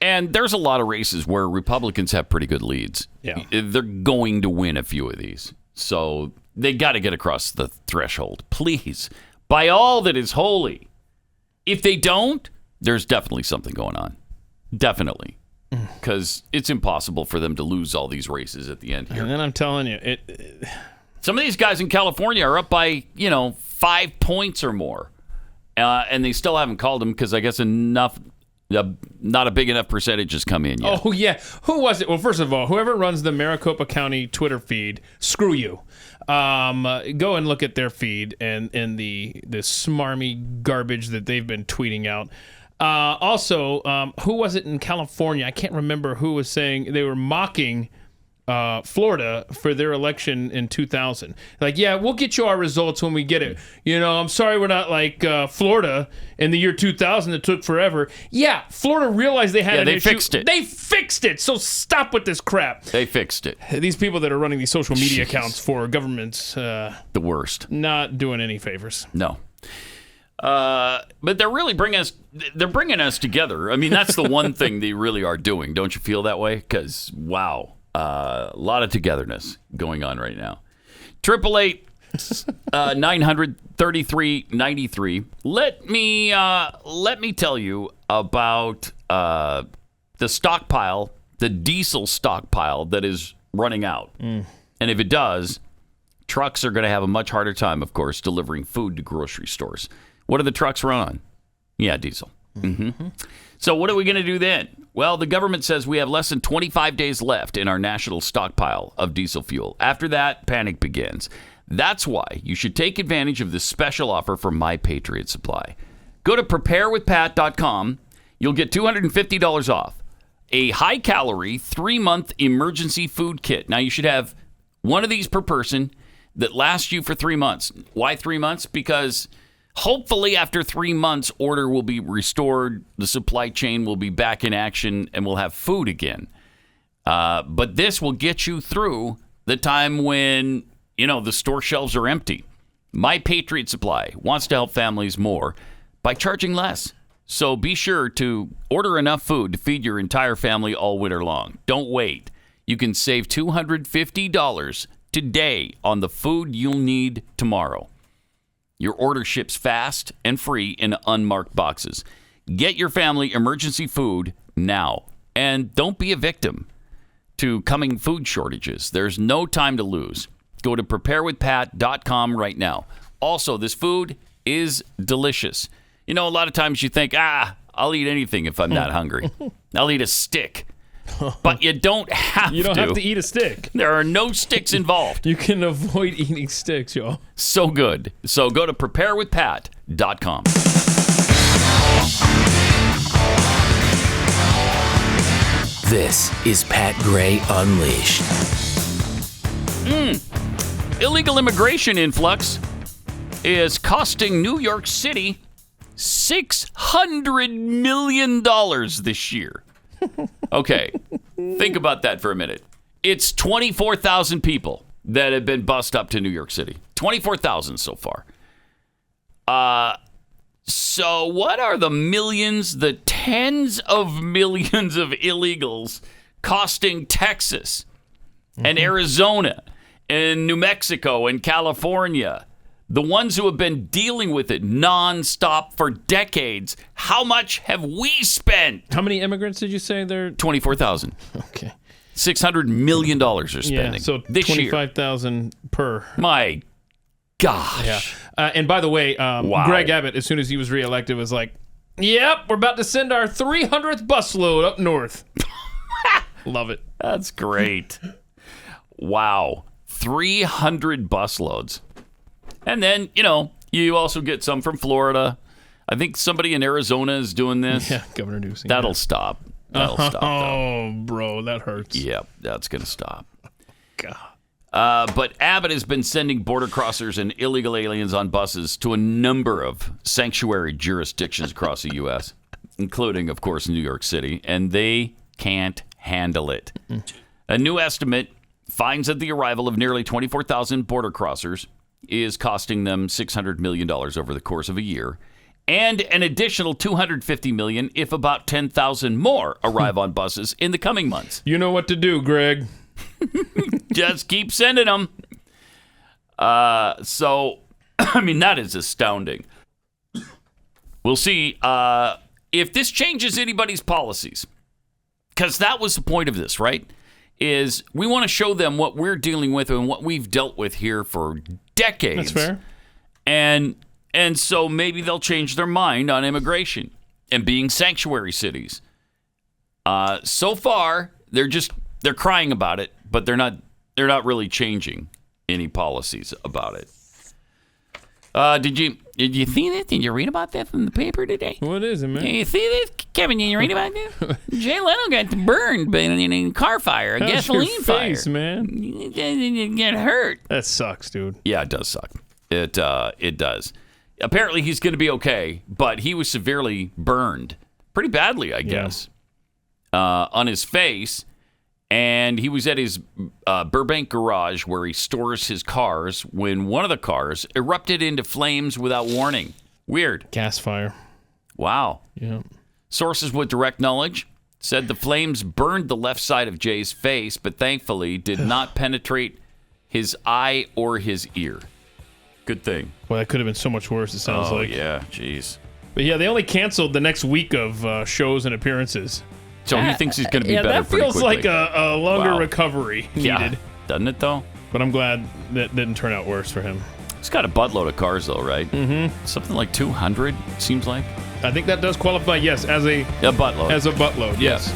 And there's a lot of races where Republicans have pretty good leads. Yeah. They're going to win a few of these. So they got to get across the threshold. Please, by all that is holy. If they don't, there's definitely something going on. Definitely. Because it's impossible for them to lose all these races at the end here. And then I'm telling you, some of these guys in California are up by, 5 points or more. And they still haven't called them because I guess not a big enough percentage has come in yet. Oh, yeah. Who was it? Well, first of all, whoever runs the Maricopa County Twitter feed, screw you. Go and look at their feed and the smarmy garbage that they've been tweeting out. Also, who was it in California? I can't remember who was saying they were mocking Florida for their election in 2000. Like, yeah, we'll get you our results when we get it. I'm sorry we're not like Florida in the year 2000 that took forever. Yeah, Florida realized they had an issue. Fixed it. They fixed it. So stop with this crap. They fixed it. These people that are running these social media accounts for governments, the worst. Not doing any favors. No. But they're really bringing us together. I mean, that's the one thing they really are doing. Don't you feel that way? Because, wow. A lot of togetherness going on right now. 888-900-3393. Let me tell you about the stockpile, the diesel stockpile that is running out. And if it does, trucks are going to have a much harder time, of course, delivering food to grocery stores. What do the trucks run on? Yeah, diesel. Mm-hmm. So what are we going to do then? Well, the government says we have less than 25 days left in our national stockpile of diesel fuel. After that, panic begins. That's why you should take advantage of this special offer from My Patriot Supply. Go to preparewithpat.com. You'll get $250 off. A high-calorie 3-month emergency food kit. Now, you should have one of these per person that lasts you for 3 months. Why 3 months? Because hopefully after 3 months, order will be restored, the supply chain will be back in action, and we'll have food again. But this will get you through the time when, the store shelves are empty. My Patriot Supply wants to help families more by charging less. So be sure to order enough food to feed your entire family all winter long. Don't wait. You can save $250 today on the food you'll need tomorrow. Your order ships fast and free in unmarked boxes. Get your family emergency food now. And don't be a victim to coming food shortages. There's no time to lose. Go to preparewithpat.com right now. Also, this food is delicious. A lot of times you think, I'll eat anything if I'm not hungry. I'll eat a stick. But you don't have to. You don't have to eat a stick. There are no sticks involved. You can avoid eating sticks, y'all. So good. So go to preparewithpat.com. This is Pat Gray Unleashed. Illegal immigration influx is costing New York City $600 million this year. Okay, think about that for a minute. It's 24,000 people that have been bussed up to New York City. 24,000 so far. So what are the millions, the tens of millions of illegals costing Texas and Arizona and New Mexico and California? The ones who have been dealing with it nonstop for decades. How much have we spent? How many immigrants did you say there? 24,000. Okay. $600 million they're spending. Yeah, so this year. $25,000 per. My gosh. Yeah. And by the way, Greg Abbott, as soon as he was reelected, was like, "Yep, we're about to send our 300th busload up north." Love it. That's great. Wow. 300 busloads. And then, you also get some from Florida. I think somebody in Arizona is doing this. Yeah, Governor Newsom. That'll stop. That'll stop. Oh, bro, that hurts. Yep, that's going to stop. God. But Abbott has been sending border crossers and illegal aliens on buses to a number of sanctuary jurisdictions across the U.S., including, of course, New York City, and they can't handle it. A new estimate finds that the arrival of nearly 24,000 border crossers is costing them $600 million over the course of a year, and an additional $250 million if about 10,000 more arrive on buses in the coming months. You know what to do, Greg. Just keep sending them. So, I mean, that is astounding. We'll see if this changes anybody's policies, because that was the point of this, right? Is we want to show them what we're dealing with and what we've dealt with here for decades. That's fair. And so maybe they'll change their mind on immigration and being sanctuary cities. So far, they're crying about it, but they're not really changing any policies about it. Did you see this? Did you read about that from the paper today? What is it, man? Did you see this, Kevin? Did you read about this? Jay Leno got burned in a car fire, a gasoline your fire. face, man. You get hurt. That sucks, dude. Yeah, it does suck. It does. Apparently, he's going to be okay, but he was severely burned, pretty badly, I guess, on his face. And he was at his Burbank garage where he stores his cars when one of the cars erupted into flames without warning. Weird. Gas fire. Wow. Yeah. Sources with direct knowledge said the flames burned the left side of Jay's face, but thankfully did not penetrate his eye or his ear. Good thing. Well, that could have been so much worse, it sounds like. Oh, yeah. Jeez. But yeah, they only canceled the next week of shows and appearances. So he thinks he's going to be better that pretty feels quickly. like a longer recovery needed. Yeah. Doesn't it, though? But I'm glad that didn't turn out worse for him. He's got a buttload of cars, though, right? Mm-hmm. Something like 200, seems like. I think that does qualify, yes, as a buttload. As a buttload, yes.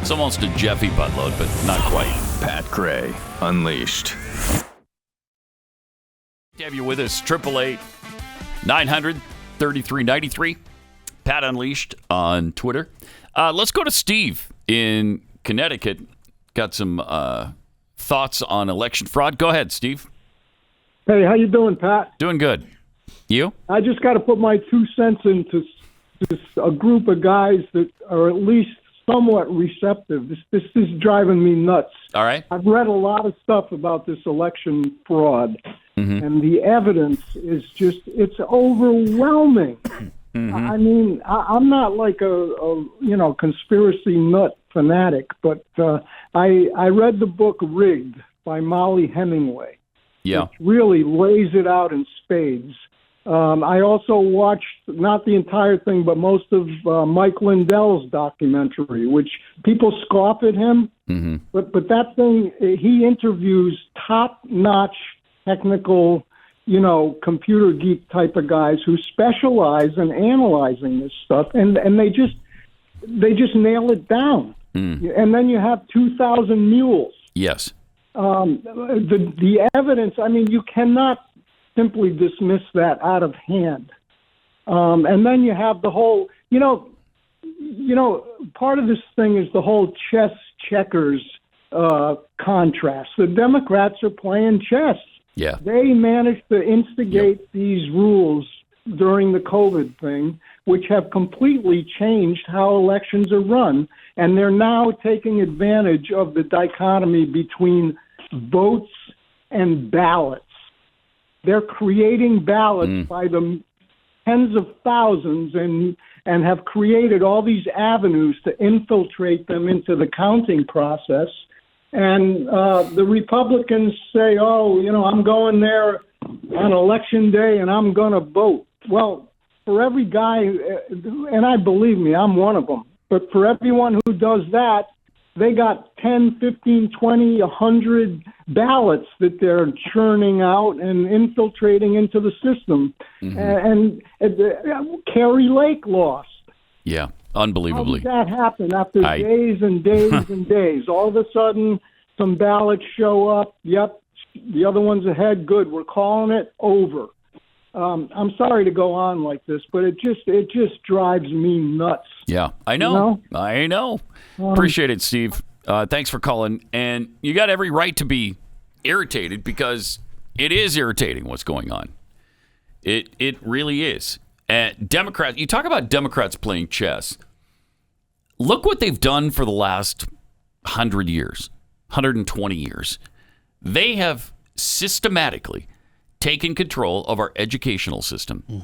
It's almost a Jeffy buttload, but not quite. Pat Gray Unleashed. To have you with us, 888-900-3393. Pat Unleashed on Twitter. Let's go to Steve in Connecticut. Got some thoughts on election fraud. Go ahead, Steve. Hey, how you doing, Pat? Doing good. You? I just got to put my 2 cents into a group of guys that are at least somewhat receptive. This is driving me nuts. All right. I've read a lot of stuff about this election fraud, and the evidence is it's overwhelming. I mean, I'm not like a conspiracy nut fanatic, but I read the book Rigged by Molly Hemingway. Yeah. It really lays it out in spades. I also watched, not the entire thing, but most of Mike Lindell's documentary, which people scoff at him. But that thing, he interviews top-notch technical, computer geek type of guys who specialize in analyzing this stuff, and they just nail it down. And then you have 2,000 mules. Yes. The evidence, I mean, you cannot simply dismiss that out of hand. And then you have the whole, part of this thing is the whole chess checkers contrast. The Democrats are playing chess. Yeah. They managed to instigate these rules during the COVID thing, which have completely changed how elections are run. And they're now taking advantage of the dichotomy between votes and ballots. They're creating ballots by the tens of thousands and have created all these avenues to infiltrate them into the counting process. And the Republicans say, I'm going there on election day and I'm going to vote. Well, for every guy, and I believe me, I'm one of them, but for everyone who does that, they got 10, 15, 20, 100 ballots that they're churning out and infiltrating into the system. And Kerry Lake lost. Yeah, unbelievably. How did that happen after days and days and days? All of a sudden, some ballots show up. Yep, the other one's ahead. Good, we're calling it over. I'm sorry to go on like this, but it just drives me nuts. Yeah, I know. I know. Appreciate it, Steve. Thanks for calling. And you got every right to be irritated because it is irritating what's going on. It really is. And Democrats, you talk about Democrats playing chess. Look what they've done for the last 100 years, 120 years. They have systematically taken control of our educational system.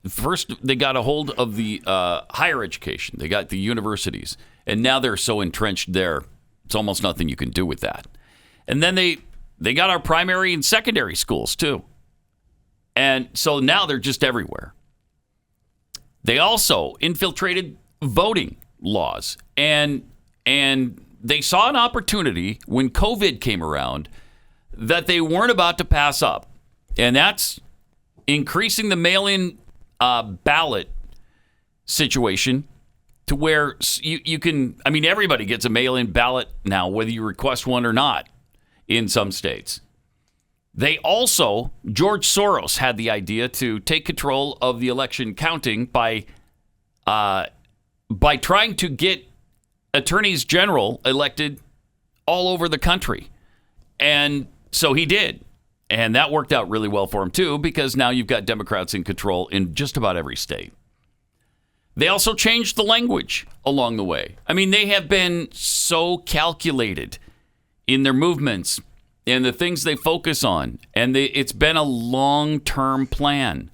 First, they got a hold of the higher education. They got the universities. And now they're so entrenched there, it's almost nothing you can do with that. And then they got our primary and secondary schools, too. And so now they're just everywhere. They also infiltrated voting laws. And they saw an opportunity when COVID came around that they weren't about to pass up. And that's increasing the mail-in ballot situation to where you can, I mean, everybody gets a mail-in ballot now, whether you request one or not in some states. They also, George Soros had the idea to take control of the election counting by trying to get attorneys general elected all over the country. And so he did. And that worked out really well for him, too, because now you've got Democrats in control in just about every state. They also changed the language along the way. I mean, they have been so calculated in their movements and the things they focus on. And it's been a long-term plan.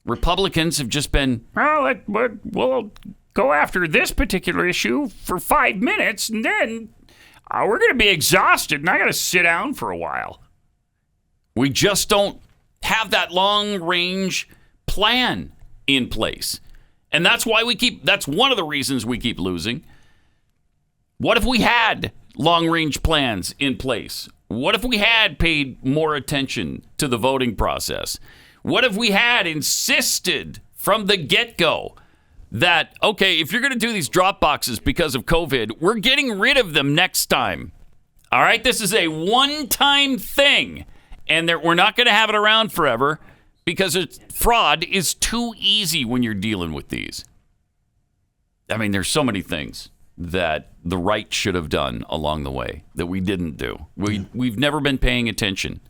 Republicans have just been, well, we'll go after this particular issue for 5 minutes, and then we're going to be exhausted, and I got to sit down for a while. We just don't have that long-range plan in place. And that's why that's one of the reasons we keep losing. What if we had long-range plans in place? What if we had paid more attention to the voting process? What if we had insisted from the get-go that, okay, if you're going to do these drop boxes because of COVID, we're getting rid of them next time. All right? This is a one-time thing. And we're not going to have it around forever because fraud is too easy when you're dealing with these. I mean, there's so many things that the right should have done along the way that we didn't do. We've never been paying attention.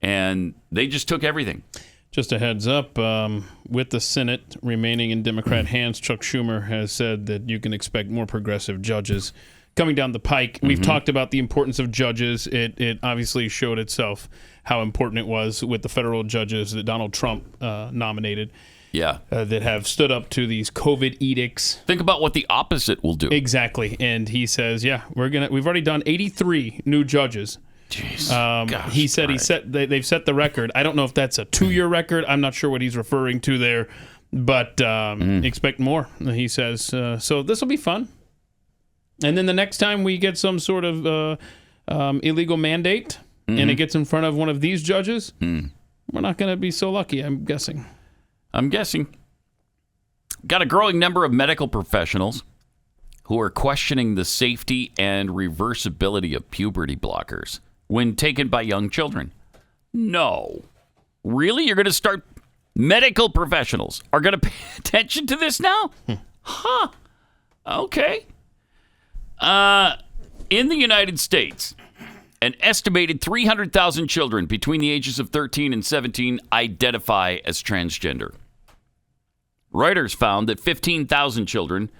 And they just took everything. Just a heads up, with the Senate remaining in Democrat hands, Chuck Schumer has said that you can expect more progressive judges coming down the pike. We've talked about the importance of judges. It obviously showed itself how important it was with the federal judges that Donald Trump nominated. Yeah. That have stood up to these COVID edicts. Think about what the opposite will do. Exactly. And he says, yeah, we've already done 83 new judges. Jeez. He said they've set the record. I don't know if that's a 2-year record. I'm not sure what he's referring to there, but expect more, he says. So this will be fun. And then the next time we get some sort of illegal mandate and it gets in front of one of these judges, we're not going to be so lucky, I'm guessing. Got a growing number of medical professionals who are questioning the safety and reversibility of puberty blockers when taken by young children. No. Really? You're going to start... Medical professionals are going to pay attention to this now? Huh. Okay. In the United States, an estimated 300,000 children between the ages of 13 and 17 identify as transgender. Reuters found that 15,000 children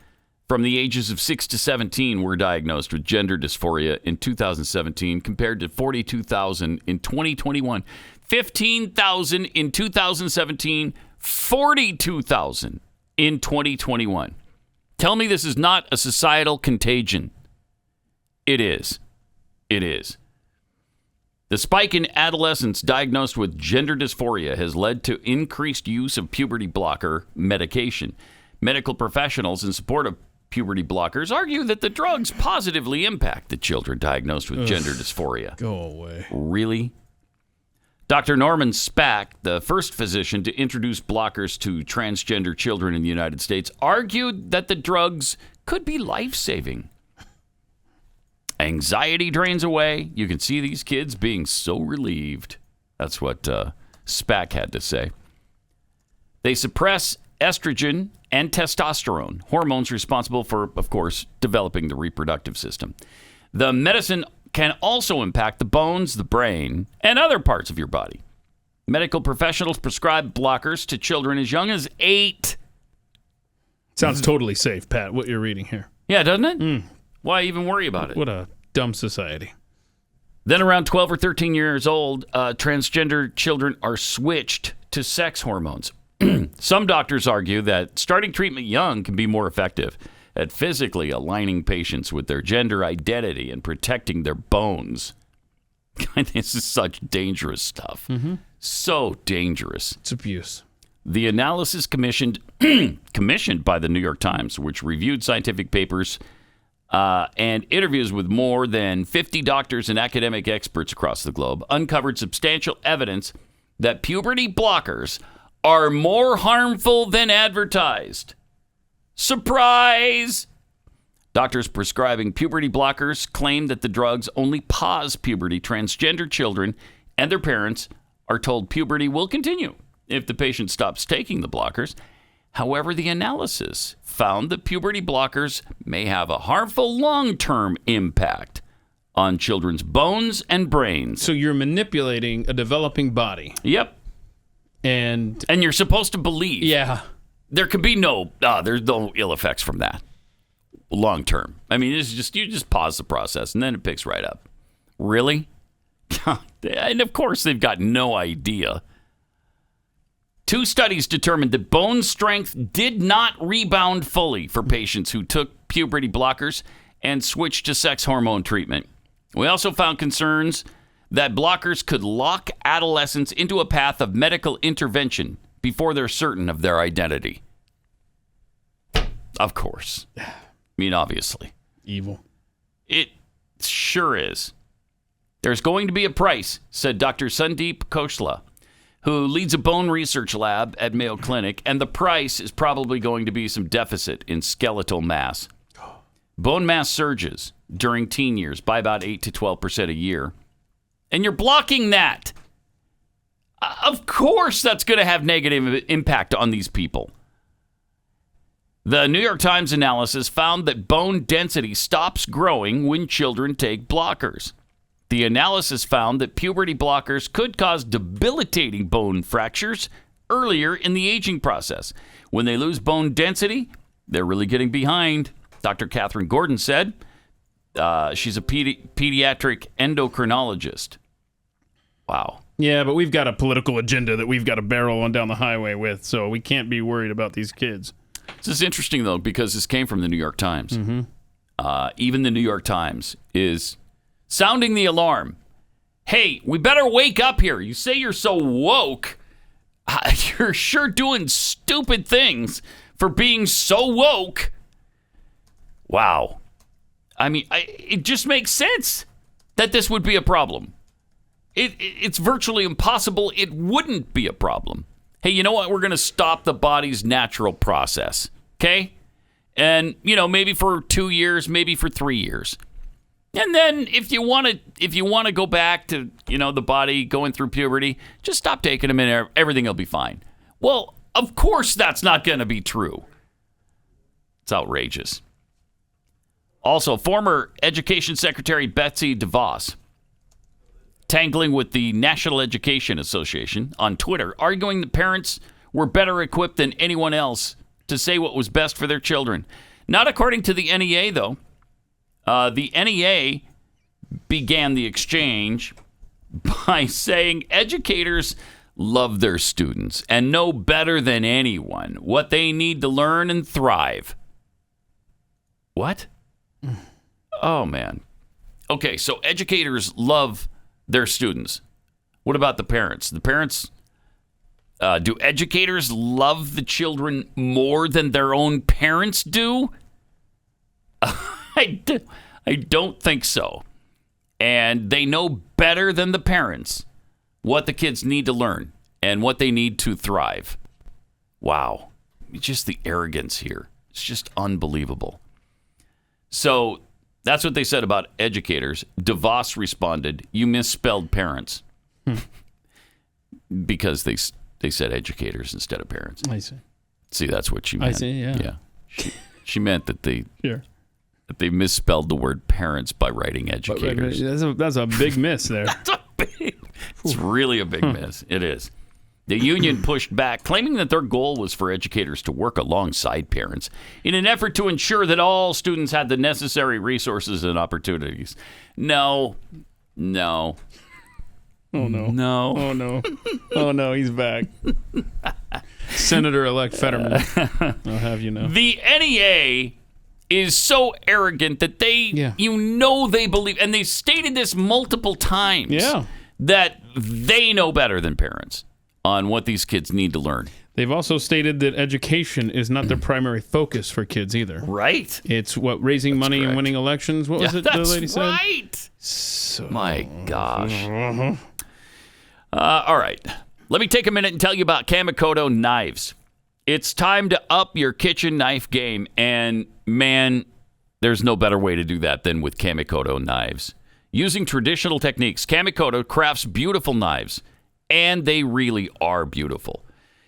from the ages of 6 to 17 were diagnosed with gender dysphoria in 2017 compared to 42,000 in 2021. 15,000 in 2017, 42,000 in 2021. Tell me this is not a societal contagion. It is. It is. The spike in adolescents diagnosed with gender dysphoria has led to increased use of puberty blocker medication. Medical professionals in support of puberty blockers argue that the drugs positively impact the children diagnosed with gender dysphoria. Go away. Really? Dr. Norman Spack, the first physician to introduce blockers to transgender children in the United States, argued that the drugs could be life-saving. Anxiety drains away. You can see these kids being so relieved. That's what Spack had to say. They suppress estrogen and testosterone, hormones responsible for, of course, developing the reproductive system. The medicine can also impact the bones, the brain, and other parts of your body. Medical professionals prescribe blockers to children as young as 8. Sounds totally safe, Pat, what you're reading here. Yeah, doesn't it? Why even worry about it? What a dumb society. Then around 12 or 13 years old, transgender children are switched to sex hormones. Some doctors argue that starting treatment young can be more effective at physically aligning patients with their gender identity and protecting their bones. This is such dangerous stuff. So dangerous. It's abuse. The analysis commissioned by the New York Times, which reviewed scientific papers and interviews with more than 50 doctors and academic experts across the globe, uncovered substantial evidence that puberty blockers are more harmful than advertised. Surprise! Doctors prescribing puberty blockers claim that the drugs only pause puberty. Transgender children and their parents are told puberty will continue if the patient stops taking the blockers. However, the analysis found that puberty blockers may have a harmful long-term impact on children's bones and brains. So you're manipulating a developing body. Yep. And you're supposed to believe. Yeah. There could be there's no ill effects from that long term. I mean, it's just you just pause the process and then it picks right up. Really? And of course, they've got no idea. 2 studies determined that bone strength did not rebound fully for patients who took puberty blockers and switched to sex hormone treatment. We also found concerns that blockers could lock adolescents into a path of medical intervention before they're certain of their identity. Of course. I mean, obviously. Evil. It sure is. There's going to be a price, said Dr. Sandeep Khosla, who leads a bone research lab at Mayo Clinic, and the price is probably going to be some deficit in skeletal mass. Bone mass surges during teen years by about 8 to 12% a year. And you're blocking that. Of course that's going to have negative impact on these people. The New York Times analysis found that bone density stops growing when children take blockers. The analysis found that puberty blockers could cause debilitating bone fractures earlier in the aging process. When they lose bone density, they're really getting behind, Dr. Catherine Gordon said. She's a pediatric endocrinologist. Wow. Yeah, but we've got a political agenda that we've got to barrel on down the highway with, so we can't be worried about these kids. This is interesting, though, because this came from the New York Times. Even the New York Times is sounding the alarm. Hey, we better wake up here. You say you're so woke. You're sure doing stupid things for being so woke. Wow. I mean, it just makes sense that this would be a problem. It's virtually impossible it wouldn't be a problem. Hey, you know what? We're going to stop the body's natural process, okay? And, maybe for 2 years, maybe for 3 years. And then if you want to go back to, the body going through puberty, just stop taking them and everything will be fine. Well, of course that's not going to be true. It's outrageous. Also, former Education Secretary Betsy DeVos tangling with the National Education Association on Twitter, arguing that parents were better equipped than anyone else to say what was best for their children. Not according to the NEA, though. The NEA began the exchange by saying educators love their students and know better than anyone what they need to learn and thrive. What? Oh, man. Okay, so educators love their students. What about the parents? The parents, do educators love the children more than their own parents do? I don't think so. And they know better than the parents what the kids need to learn and what they need to thrive. Wow. Just the arrogance here. It's just unbelievable. So that's what they said about educators. DeVos responded, "You misspelled parents." Because they said educators instead of parents. I see. See, that's what she meant. I see, yeah. She meant that they misspelled the word parents by writing educators. That's a big miss there. It's really a big miss. It is. The union pushed back, claiming that their goal was for educators to work alongside parents in an effort to ensure that all students had the necessary resources and opportunities. No. Oh, no. No. Oh, no. Oh, no, he's back. Senator-elect Fetterman. I'll have you know. The NEA is so arrogant that they believe, and they've stated this multiple times, that they know better than parents on what these kids need to learn. They've also stated that education is not their primary focus for kids either. Right. It's raising money and winning elections. What was it the lady said? Right. So, my gosh. All right. Let me take a minute and tell you about Kamikoto knives. It's time to up your kitchen knife game. And man, there's no better way to do that than with Kamikoto knives. Using traditional techniques, Kamikoto crafts beautiful knives. And they really are beautiful.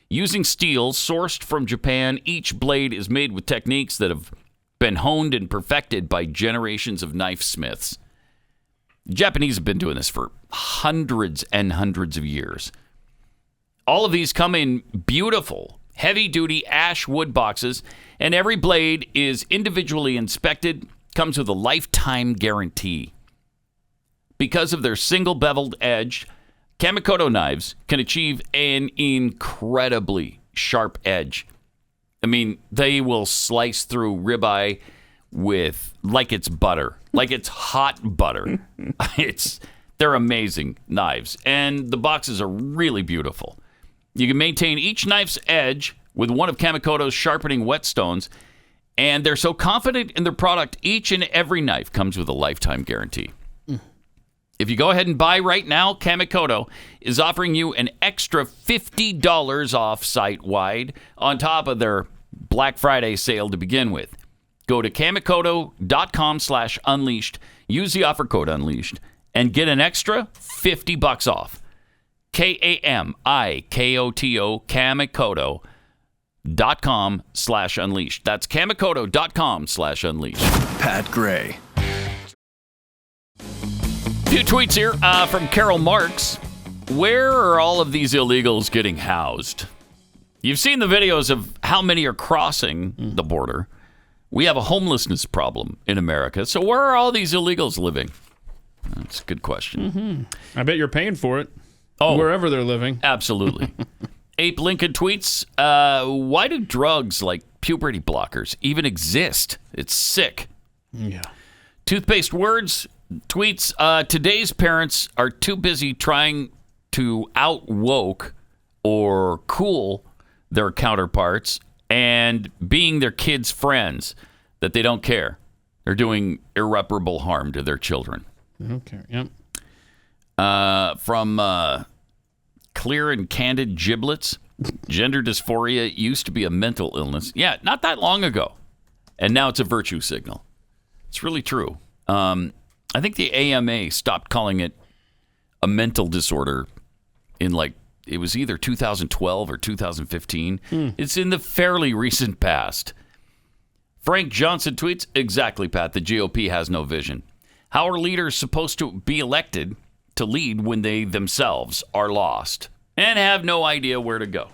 Using steel sourced from Japan, each blade is made with techniques that have been honed and perfected by generations of knife smiths. The Japanese have been doing this for hundreds and hundreds of years. All of these come in beautiful, heavy-duty ash wood boxes, and every blade is individually inspected, comes with a lifetime guarantee. Because of their single beveled edge, Kamikoto knives can achieve an incredibly sharp edge. I mean, they will slice through ribeye like it's butter, like it's hot butter. They're amazing knives, and the boxes are really beautiful. You can maintain each knife's edge with one of Kamikoto's sharpening whetstones, and they're so confident in their product, each and every knife comes with a lifetime guarantee. If you go ahead and buy right now, Kamikoto is offering you an extra $50 off site-wide on top of their Black Friday sale to begin with. Go to kamikoto.com/unleashed, use the offer code unleashed, and get an extra $50 off. Kamikoto, kamikoto.com/unleashed. That's kamikoto.com/unleashed. Pat Gray. A few tweets here from Carol Marks. Where are all of these illegals getting housed? You've seen the videos of how many are crossing the border. We have a homelessness problem in America. So where are all these illegals living? That's a good question. Mm-hmm. I bet you're paying for it. Oh, wherever they're living. Absolutely. Ape Lincoln tweets, why do drugs like puberty blockers even exist? It's sick. Yeah. Toothpaste Words tweets, today's parents are too busy trying to out-woke or cool their counterparts and being their kids' friends that they don't care. They're doing irreparable harm to their children. Okay, yep. From Clear and Candid Giblets, gender dysphoria used to be a mental illness. Yeah, not that long ago. And now it's a virtue signal. It's really true. I think the AMA stopped calling it a mental disorder in it was either 2012 or 2015. It's in the fairly recent past. Frank Johnson tweets, exactly, Pat, the GOP has no vision. How are leaders supposed to be elected to lead when they themselves are lost and have no idea where to go?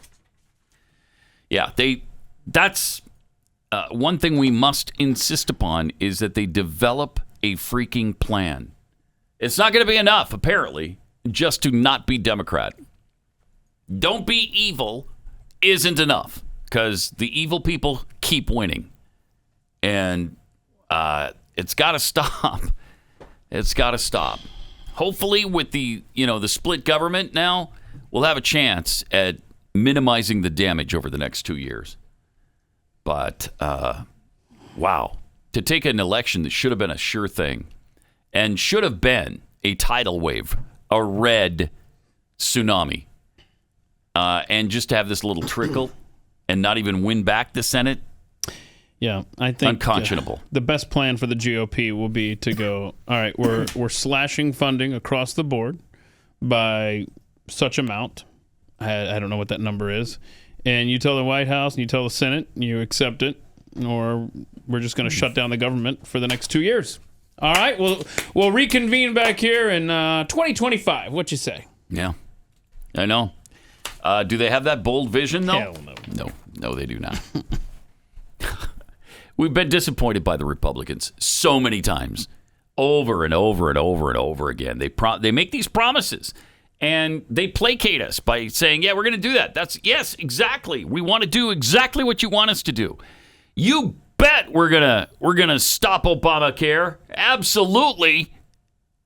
Yeah, that's one thing we must insist upon is that they develop a freaking plan. It's not going to be enough, apparently, just to not be Democrat. Don't be evil isn't enough because the evil people keep winning. And it's got to stop. It's got to stop. Hopefully with the split government now, we'll have a chance at minimizing the damage over the next 2 years. But, wow. to take an election that should have been a sure thing and should have been a tidal wave, a red tsunami, and just to have this little trickle and not even win back the Senate. Yeah, I think unconscionable. The best plan for the GOP will be to go, all right, we're slashing funding across the board by such amount. I don't know what that number is. And you tell the White House and you tell the Senate, you accept it, or we're just going to shut down the government for the next 2 years. All right, we'll reconvene back here in 2025. What you say? Yeah, I know. Do they have that bold vision, though? Hell no. No, they do not. We've been disappointed by the Republicans so many times, over and over and over and over again. They make these promises, and they placate us by saying, yeah, we're going to do that. Yes, exactly. We want to do exactly what you want us to do. You bet we're gonna stop Obamacare. Absolutely.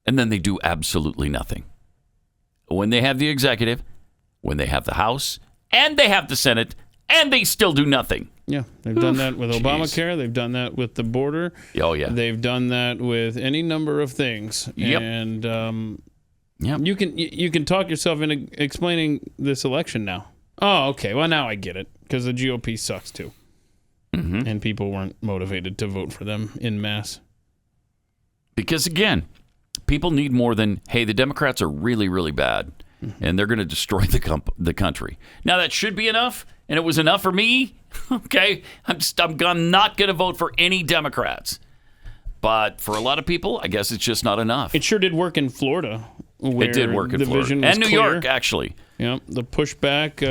And then they do absolutely nothing. When they have the executive, when they have the House, and they have the Senate, and they still do nothing. Yeah, they've done that with Obamacare. They've done that with the border. Oh, yeah. They've done that with any number of things. Yep. And you can talk yourself into explaining this election now. Oh, okay. Well, now I get it, because the GOP sucks too. Mm-hmm. And people weren't motivated to vote for them en masse. Because, again, people need more than, hey, the Democrats are really, really bad, and they're going to destroy the country. Now, that should be enough, and it was enough for me. Okay, I'm not going to vote for any Democrats. But for a lot of people, I guess it's just not enough. It sure did work in Florida. It did work in Florida. And New York, actually. Yeah, the pushback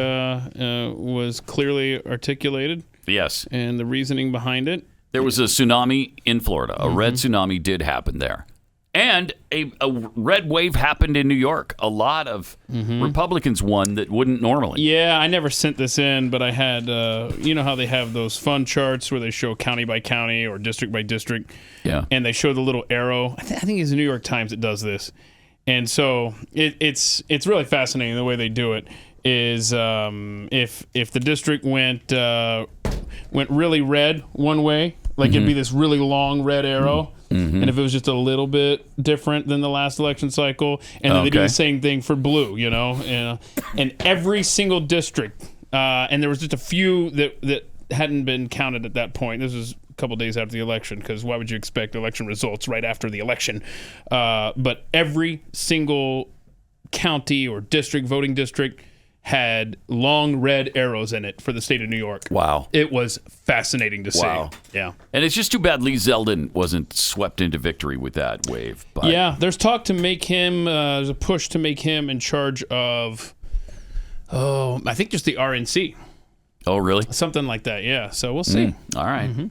was clearly articulated. Yes. And the reasoning behind it. There was a tsunami in Florida. A red tsunami did happen there. And a red wave happened in New York. A lot of Republicans won that wouldn't normally. Yeah, I never sent this in, but I had, you know how they have those fun charts where they show county by county or district by district? Yeah. And they show the little arrow. I think it's the New York Times that does this. And so it's really fascinating the way they do it. Is if the district went really red one way, like it'd be this really long red arrow. Mm-hmm. And if it was just a little bit different than the last election cycle, and then they do the same thing for blue, and every single district, and there was just a few that hadn't been counted at that point. This was a couple days after the election, because why would you expect election results right after the election? But every single county or voting district had long red arrows in it for the state of New York. Wow. It was fascinating to see. Yeah. And it's just too bad Lee Zeldin wasn't swept into victory with that wave. But. Yeah, there's talk to make him, there's a push to make him in charge of, I think just the RNC. Oh, really? Something like that, yeah. So we'll see. All right. Mm-hmm.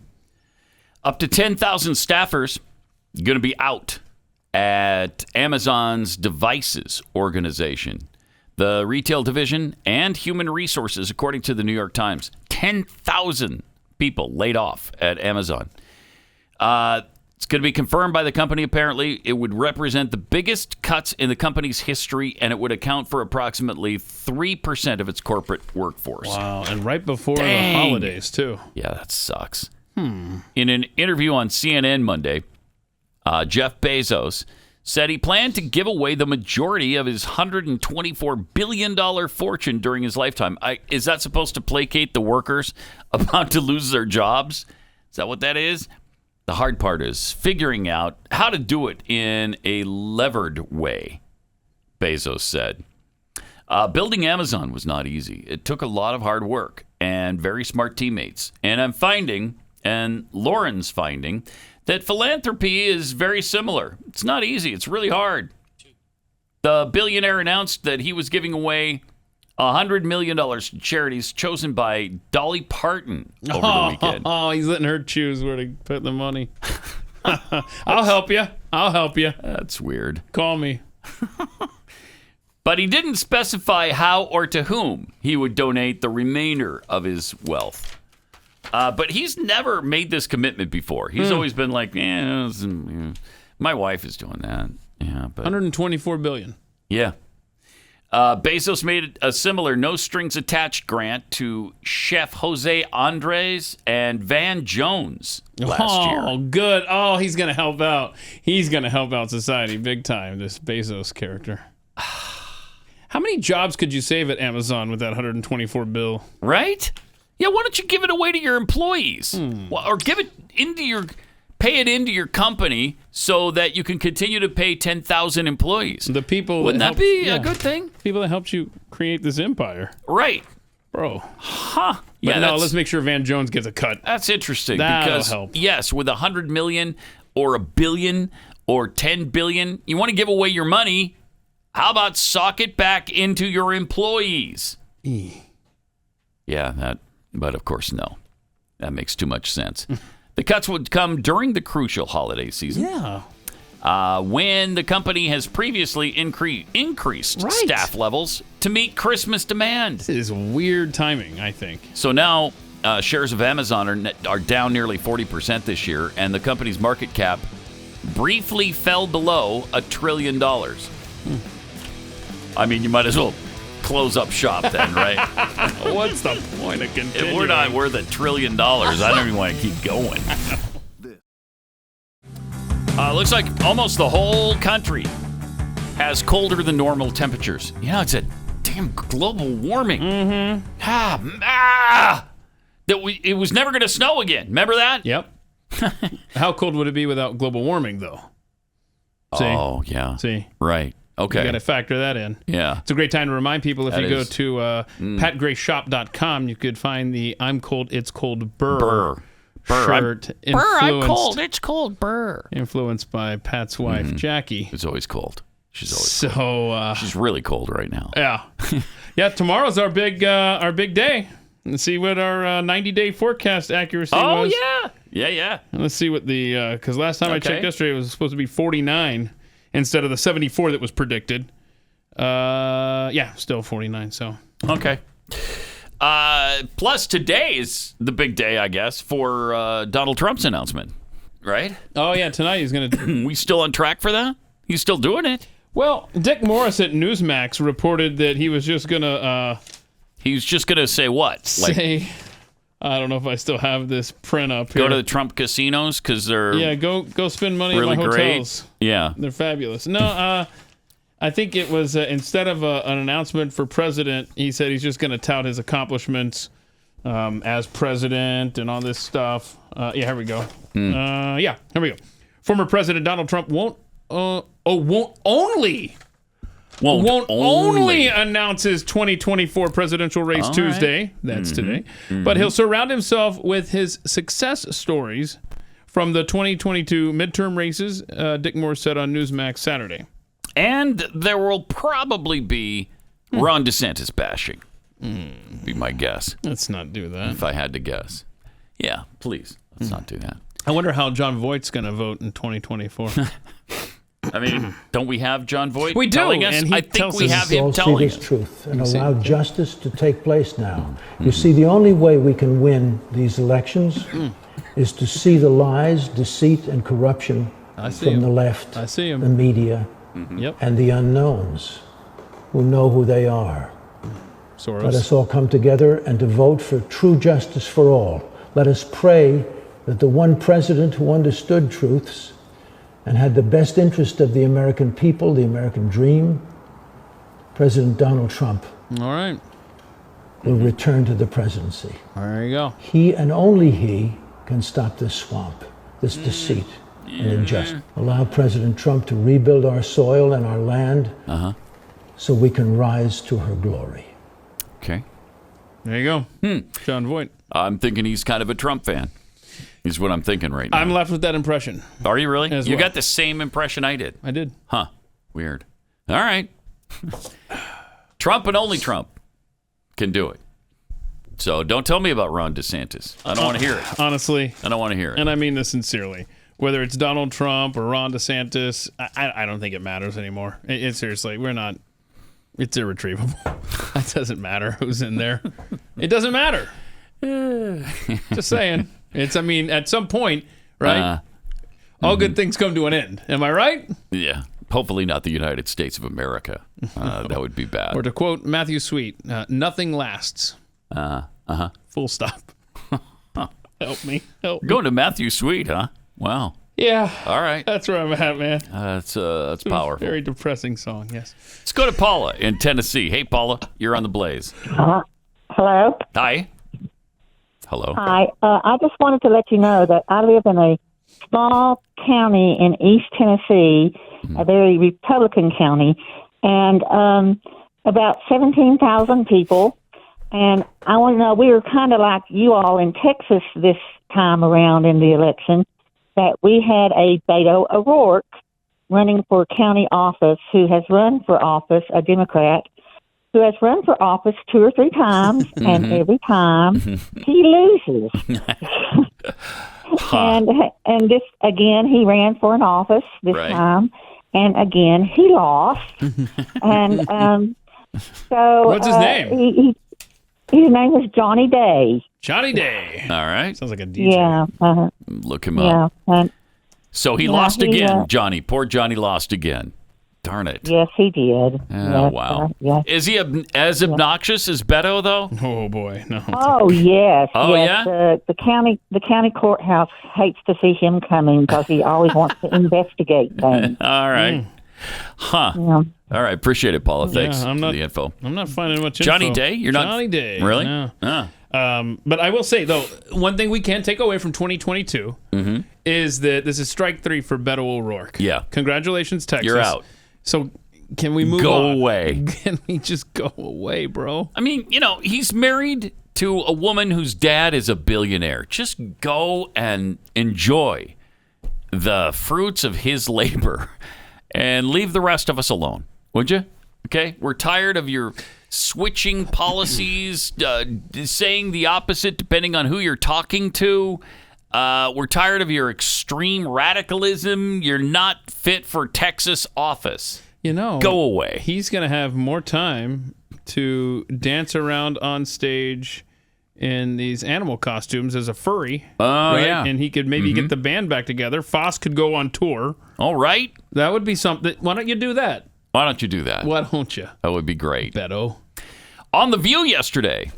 Up to 10,000 staffers going to be out at Amazon's Devices organization. The retail division and human resources, according to the New York Times. 10,000 people laid off at Amazon. It's going to be confirmed by the company, apparently. It would represent the biggest cuts in the company's history, and it would account for approximately 3% of its corporate workforce. Wow, and right before the holidays, too. Yeah, that sucks. In an interview on CNN Monday, Jeff Bezos said he planned to give away the majority of his $124 billion fortune during his lifetime. Is that supposed to placate the workers about to lose their jobs? Is that what that is? The hard part is figuring out how to do it in a levered way, Bezos said. Building Amazon was not easy. It took a lot of hard work and very smart teammates. And I'm finding, and Lauren's finding, that philanthropy is very similar. It's not easy. It's really hard. The billionaire announced that he was giving away $100 million to charities chosen by Dolly Parton over the weekend. Oh, he's letting her choose where to put the money. I'll help you. That's weird. Call me. But he didn't specify how or to whom he would donate the remainder of his wealth. But he's never made this commitment before. He's always been like, my wife is doing that. Yeah, but $124 billion. Yeah. Bezos made a similar no-strings-attached grant to Chef Jose Andres and Van Jones last year. Oh, good. Oh, he's going to help out. He's going to help out society big time, this Bezos character. How many jobs could you save at Amazon with that $124 billion? Right? Yeah, why don't you give it away to your employees? Well, or pay it into your company so that you can continue to pay 10,000 employees. The people Wouldn't that be a good thing? People that helped you create this empire. Right. Bro. Huh. But Yeah, no, let's make sure Van Jones gets a cut. That's interesting. That'll because, help. yes, with $100 million or $1 billion or $10 billion, you want to give away your money. How about sock it back into your employees? Yeah, but of course, no. That makes too much sense. The cuts would come during the crucial holiday season. Yeah. When the company has previously increased staff levels to meet Christmas demand. This is weird timing, I think. So now shares of Amazon are down nearly 40% this year, and the company's market cap briefly fell below $1 trillion. I mean, you might as well close up shop then, right? What's the point of continuing? If we're not worth $1 trillion, I don't even want to keep going. Looks like almost the whole country has colder than normal temperatures. Yeah, it's a damn global warming. It was never going to snow again. Remember that? Yep. How cold would it be without global warming, though? See? Oh, yeah. See? Right. Okay. You got to factor that in. Yeah. It's a great time to remind people if That you go is. to patgrayshop.com, you could find the I'm Cold, It's Cold Burr shirt. I'm cold. It's cold. Burr. Influenced by Pat's wife, Jackie. It's always cold. She's always So, cold. She's really cold right now. Yeah. Yeah, tomorrow's our big day. Let's see what our 90-day forecast accuracy was. Oh, yeah. Yeah. Let's see what the, because last time I checked yesterday, it was supposed to be 49 instead of the 74 that was predicted. Yeah, still 49, so. Okay. Plus, today is the big day, I guess, for Donald Trump's announcement, right? Oh, yeah, tonight he's going to. We still on track for that? He's still doing it? Well, Dick Morris at Newsmax reported that he was just going to. He's just going to say what? Say, I don't know if I still have this print up here. Go to the Trump casinos because they're go spend money really at my great. hotels. Yeah. They're fabulous. No, I think it was instead of an announcement for president, he said he's just going to tout his accomplishments as president and all this stuff. Here we go. Here we go. Former President Donald Trump won't only announce his 2024 presidential race Tuesday. That's today. But he'll surround himself with his success stories from the 2022 midterm races, Dick Morris said on Newsmax Saturday. And there will probably be Ron DeSantis bashing. Be my guess. Let's not do that. If I had to guess. Yeah, please. Let's not do that. I wonder how John Voight's going to vote in 2024. I mean, don't we have John Voight We do, telling us? and he I think tells we us have him all telling see us. this truth and allow justice to take place now. You see, the only way we can win these elections is to see the lies, deceit, and corruption from the left, the media, and the unknowns who know who they are. Soros. Let us all come together and to vote for true justice for all. Let us pray that the one president who understood truths and had the best interest of the American people, the American dream, President Donald Trump, all right, will return to the presidency. There you go. He and only he can stop this swamp, this deceit and injustice. Allow President Trump to rebuild our soil and our land so we can rise to her glory. Okay. There you go. John Voight. I'm thinking he's kind of a Trump fan. Is what I'm thinking right now. I'm left with that impression. Are you really? As You well. got the same impression I did. I did. Huh. Weird. All right. Trump and only Trump can do it. So don't tell me about Ron DeSantis. I don't want to hear it. Honestly. I don't want to hear it. And I mean this sincerely. Whether it's Donald Trump or Ron DeSantis, I don't think it matters anymore. Seriously, we're not. It's irretrievable. It doesn't matter who's in there. It doesn't matter. Just saying. I mean, at some point, right? All good things come to an end. Am I right? Yeah. Hopefully not the United States of America. That would be bad. Or to quote Matthew Sweet, nothing lasts. Full stop. Help me. Going to Matthew Sweet, huh? Wow. Yeah. All right. That's where I'm at, man. That's powerful. Very depressing song, yes. Let's go to Paula in Tennessee. Hey, Paula, you're on the Blaze. Hello? Hi. Hello. Hi. I just wanted to let you know that I live in a small county in East Tennessee, a very Republican county, and about 17,000 people. And I want to know, we were kind of like you all in Texas this time around in the election, that we had a Beto O'Rourke running for county office who has run for office, a Democrat, who has run for office 2 or 3 times, and every time he loses. And this, again, he ran for an office this time, and again, he lost. And so... What's his name? His name was Johnny Day. Johnny Day. All right. Sounds like a DJ. Yeah. Look him up. So he lost again, Johnny. Poor Johnny lost again. Darn it. Yes, he did. Oh, wow. Is he as obnoxious as Beto, though? Oh, boy. No. Oh, yes. Oh, yes. The county courthouse hates to see him coming because he always wants to investigate things. All right. Huh. Yeah. All right. Appreciate it, Paula. Thanks for the info. I'm not finding much Johnny info. Day? You're not Johnny Day. Really? No. Ah. But I will say, though, one thing we can take away from 2022 is that this is strike 3 for Beto O'Rourke. Yeah. Congratulations, Texas. You're out. So can we move on? Go away. Can we just go away, bro? I mean, he's married to a woman whose dad is a billionaire. Just go and enjoy the fruits of his labor and leave the rest of us alone, would you? Okay? We're tired of your switching policies, saying the opposite depending on who you're talking to. We're tired of your extreme radicalism. You're not fit for Texas office. Go away. He's going to have more time to dance around on stage in these animal costumes as a furry. Oh, yeah. And he could maybe get the band back together. Foss could go on tour. All right. That would be something. Why don't you do that? Why don't you do that? Why don't you? That would be great. Beto. On The View yesterday,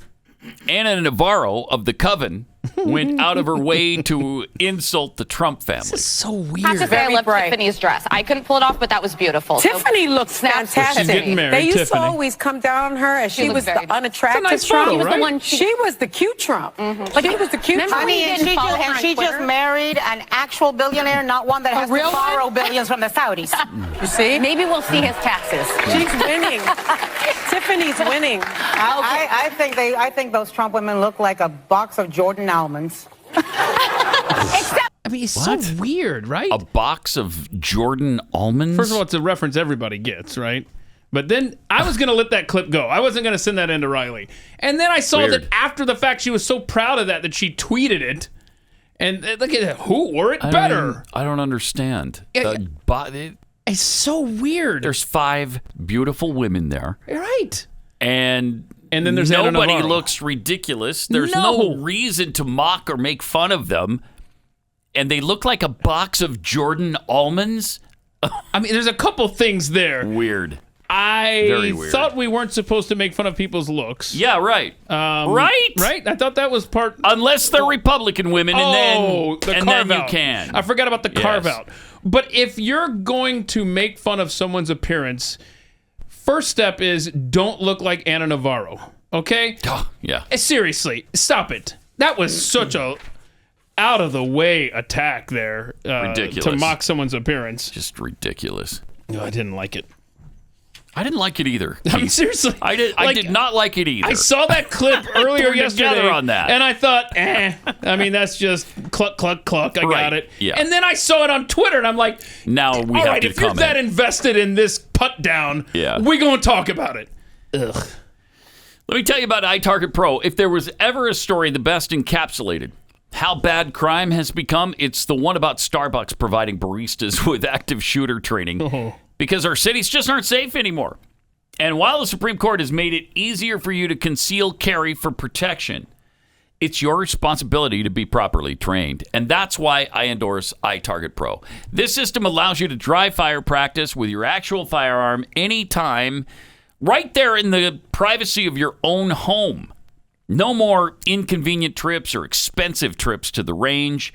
Anna Navarro of the Coven went out of her way to insult the Trump family. This is so weird. I have to say, I love Tiffany's dress. I couldn't pull it off, but that was beautiful. Tiffany looks fantastic. She's getting married, They used Tiffany. to always come down on her as she was the unattractive nice Trump. photo, right? She was the cute Trump. But she was the cute Trump. Honey, and she just married an actual billionaire, not one that has to borrow billions from the Saudis. You see? Maybe we'll see his taxes. She's winning. Tiffany's winning. I think those Trump women look like a box of Jordan almonds. I mean, it's so weird, right? A box of Jordan almonds? First of all, it's a reference everybody gets, right? But then I was going to let that clip go. I wasn't going to send that in to Riley. And then I saw that after the fact, she was so proud of that she tweeted it. And look at that. Who wore it better? I don't understand. It's so weird. There's 5 beautiful women there. Right. And then there's Anna nobody Navarro. looks ridiculous. There's no reason to mock or make fun of them. And they look like a box of Jordan almonds. I mean, there's a couple things there. Weird. I thought we weren't supposed to make fun of people's looks. Yeah, right. Right? I thought that was part... Unless they're Republican women, and then you can. I forgot about the carve-out. But if you're going to make fun of someone's appearance, first step is don't look like Anna Navarro, okay? Yeah. Seriously, stop it. That was such a out-of-the-way attack there. Ridiculous. To mock someone's appearance. Just ridiculous. No, I didn't like it. I didn't like it either. I mean, seriously. I did not like it either. I saw that clip earlier yesterday. Together on that. And I thought, I mean, that's just cluck, cluck, cluck. I got it. Yeah. And then I saw it on Twitter, and I'm like, now we all have right, to if you're comment. that invested in this put down, we're going to talk about it. Ugh. Let me tell you about iTarget Pro. If there was ever a story the best encapsulated how bad crime has become, it's the one about Starbucks providing baristas with active shooter training because our cities just aren't safe anymore. And while the Supreme Court has made it easier for you to conceal carry for protection, It's your responsibility to be properly trained. And that's why I endorse iTarget Pro. This system allows you to dry fire practice with your actual firearm anytime, right there in the privacy of your own home. No more inconvenient trips or expensive trips to the range,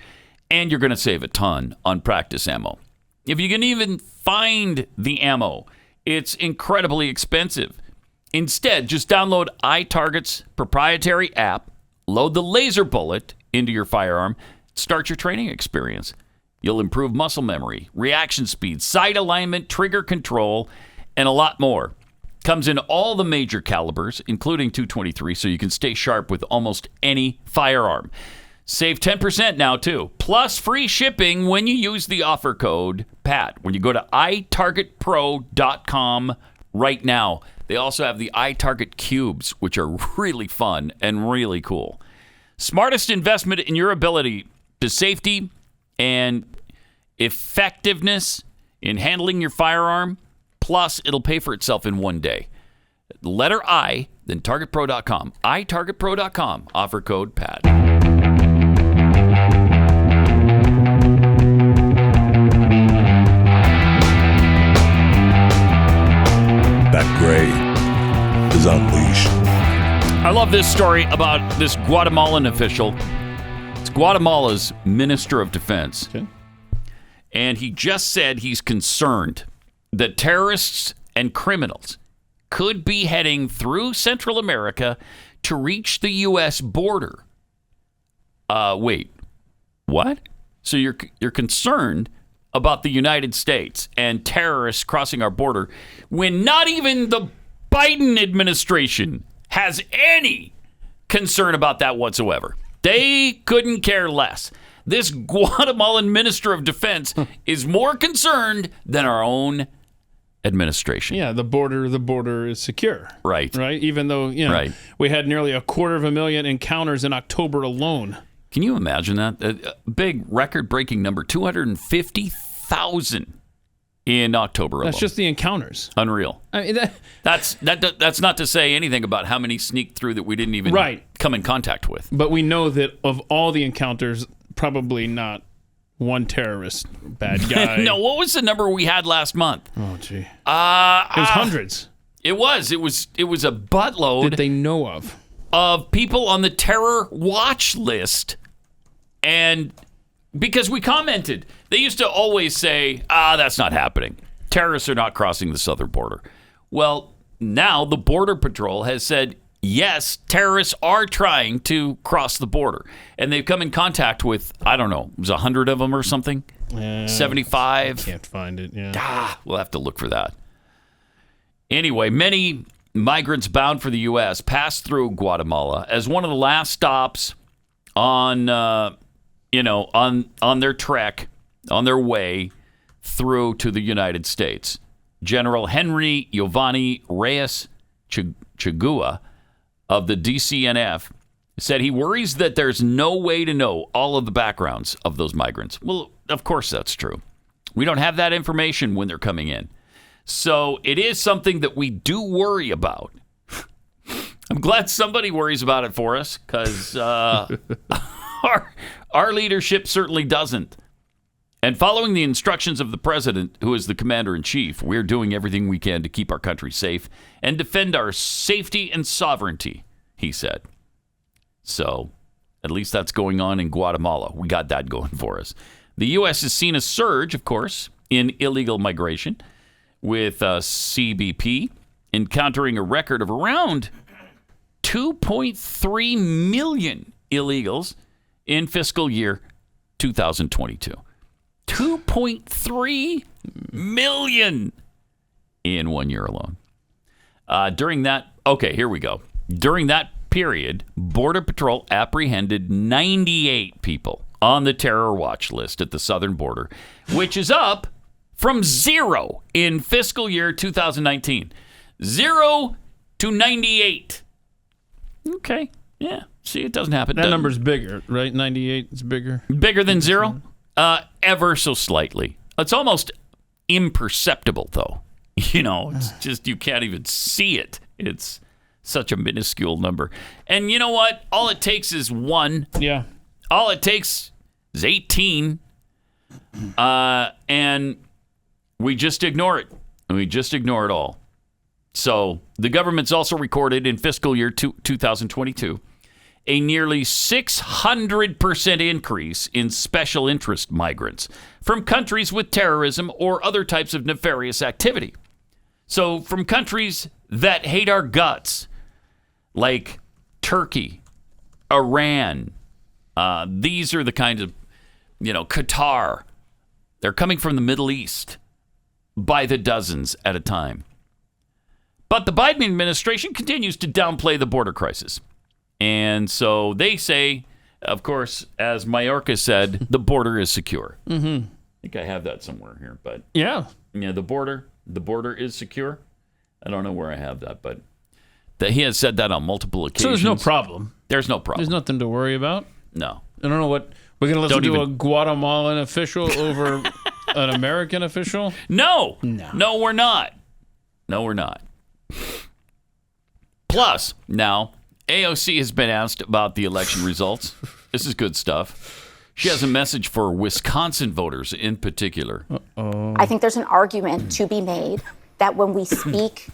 and you're going to save a ton on practice ammo. If you can even find the ammo, it's incredibly expensive. Instead, just download iTarget's proprietary app, load the laser bullet into your firearm, start your training experience. You'll improve muscle memory, reaction speed, sight alignment, trigger control, and a lot more. Comes in all the major calibers, including .223, so you can stay sharp with almost any firearm. Save 10% now, too. Plus free shipping when you use the offer code PAT. When you go to itargetpro.com right now. They also have the iTarget Cubes, which are really fun and really cool. Smartest investment in your ability to safety and effectiveness in handling your firearm. Plus, it'll pay for itself in one day. Letter I, then targetpro.com. itargetpro.com. Offer code PAT. Pat Gray is Unleashed. I love this story about this Guatemalan official. It's Guatemala's Minister of Defense. Okay. And he just said he's concerned that terrorists and criminals could be heading through Central America to reach the U.S. border. Wait, what? So you're concerned about the United States and terrorists crossing our border when not even the Biden administration has any concern about that whatsoever. They couldn't care less. This Guatemalan Minister of Defense is more concerned than our own administration. Yeah, the border is secure. Right. Right? Even though, we had nearly 250,000 encounters in October alone. Can you imagine that? A big record-breaking number, 250,000 in October alone. That's just the encounters. Unreal. I mean, That's not to say anything about how many sneaked through that we didn't even come in contact with. But we know that of all the encounters, probably not one terrorist bad guy. No, what was the number we had last month? Oh, gee. It was hundreds. It was a buttload that they know of people on the terror watch list. And because we commented, they used to always say, that's not happening. Terrorists are not crossing the southern border. Well, now the Border Patrol has said, yes, terrorists are trying to cross the border. And they've come in contact with, I don't know, it was 100 of them or something? 75? I can't find it, yeah. We'll have to look for that. Anyway, many migrants bound for the U.S. passed through Guatemala as one of the last stops on their trek, on their way through to the United States. General Henry Giovanni Reyes Chagua of the DCNF said he worries that there's no way to know all of the backgrounds of those migrants. Well, of course that's true. We don't have that information when they're coming in. So it is something that we do worry about. I'm glad somebody worries about it for us, because our leadership certainly doesn't. And following the instructions of the president, who is the commander-in-chief, we're doing everything we can to keep our country safe and defend our safety and sovereignty, he said. So at least that's going on in Guatemala. We got that going for us. The U.S. has seen a surge, of course, in illegal migration, with CBP encountering a record of around 2.3 million illegals in fiscal year 2022. 2.3 million in 1 year alone. Here we go. During that period, Border Patrol apprehended 98 people on the terror watch list at the southern border, which is up from 0 in fiscal year 2019. 0 to 98. Okay. Yeah. See, it doesn't happen. That number's bigger, right? 98 is bigger. Bigger than 0? Ever so slightly. It's almost imperceptible, though. It's just, you can't even see it. It's Such a minuscule number. And you know what? All it takes is one. Yeah. All it takes is 18. And we just ignore it. And we just ignore it all. So the government's also recorded in fiscal year 2022 a nearly 600% increase in special interest migrants from countries with terrorism or other types of nefarious activity. So from countries that hate our guts, like Turkey, Iran, these are the kinds of, Qatar. They're coming from the Middle East by the dozens at a time. But the Biden administration continues to downplay the border crisis. And so they say, of course, as Mayorkas said, the border is secure. Mm-hmm. I think I have that somewhere here. But yeah, the border is secure. I don't know where I have that, but he has said that on multiple occasions. So there's no problem. There's no problem. There's nothing to worry about. No. I don't know what we're going to listen to a Guatemalan official over an American official. No, we're not. No, we're not. Plus, now AOC has been asked about the election results. This is good stuff. She has a message for Wisconsin voters in particular. I think there's an argument to be made that when we speak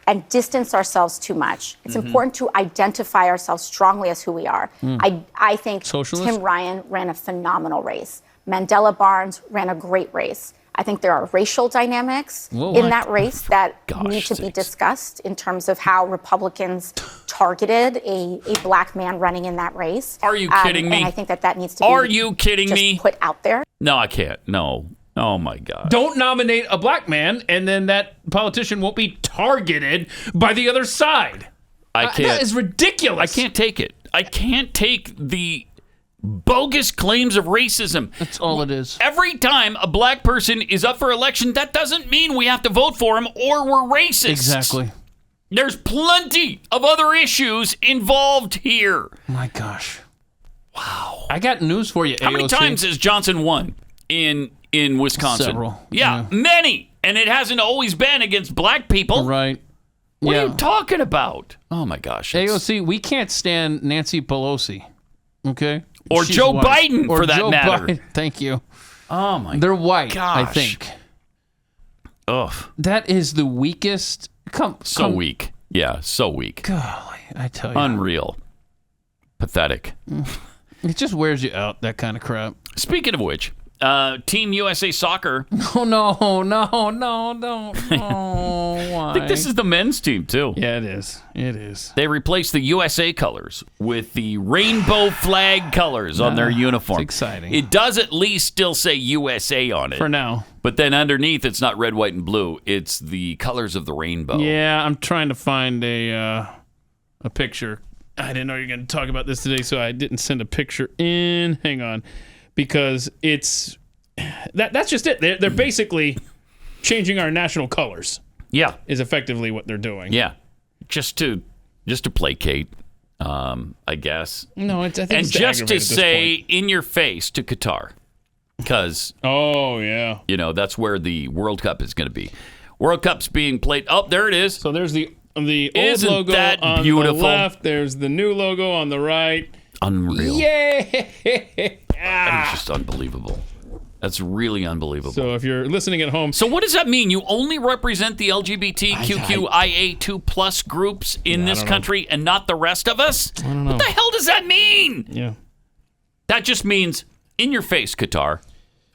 and distance ourselves too much, it's important to identify ourselves strongly as who we are. I think Socialist? Tim Ryan ran a phenomenal race. Mandela Barnes ran a great race. I think there are racial dynamics in that race that need to be discussed in terms of how Republicans targeted a black man running in that race. Are you kidding me? And I think that needs to be you kidding me? Put out there. No, I can't. No. Oh, my God. Don't nominate a black man, and then that politician won't be targeted by the other side. I can't. That is ridiculous. I can't take it. I can't take the bogus claims of racism. That's all it is. Every time a black person is up for election, that doesn't mean we have to vote for him or we're racist. Exactly. There's plenty of other issues involved here. My gosh. Wow. I got news for you, AOC. How many times has Johnson won in Wisconsin? Several. Yeah, many. And it hasn't always been against black people. Right. What are you talking about? Oh, my gosh. AOC, we can't stand Nancy Pelosi. Okay? Or She's Joe white. Biden, or for that Joe matter. Biden. Thank you. Oh, my They're white, gosh. I think. Ugh. That is the weakest. So weak. Yeah, so weak. Golly, I tell you. Unreal. Pathetic. It just wears you out, that kind of crap. Speaking of which, Team USA Soccer. No, don't. Why? I think this is the men's team, too. Yeah, it is. It is. They replaced the USA colors with the rainbow flag colors on their uniform. It's exciting. It does at least still say USA on it. For now. But then underneath, it's not red, white, and blue. It's the colors of the rainbow. Yeah, I'm trying to find a picture. I didn't know you were going to talk about this today, so I didn't send a picture in. Hang on. Because that's just it. They're basically changing our national colors. Yeah. Is effectively what they're doing. Yeah. Just to placate, I guess. No, I think and it's just to say point. in your face to Qatar. Because, that's where the World Cup is going to be. World Cup's being played. Oh, there it is. So there's the old Isn't logo that on beautiful? the left. There's the new logo on the right. Unreal. Yay! That is just unbelievable. That's really unbelievable. So if you're listening at home. So what does that mean? You only represent the LGBTQIA2 plus groups in this country and not the rest of us? I don't know. What the hell does that mean? Yeah. That just means in your face, Qatar.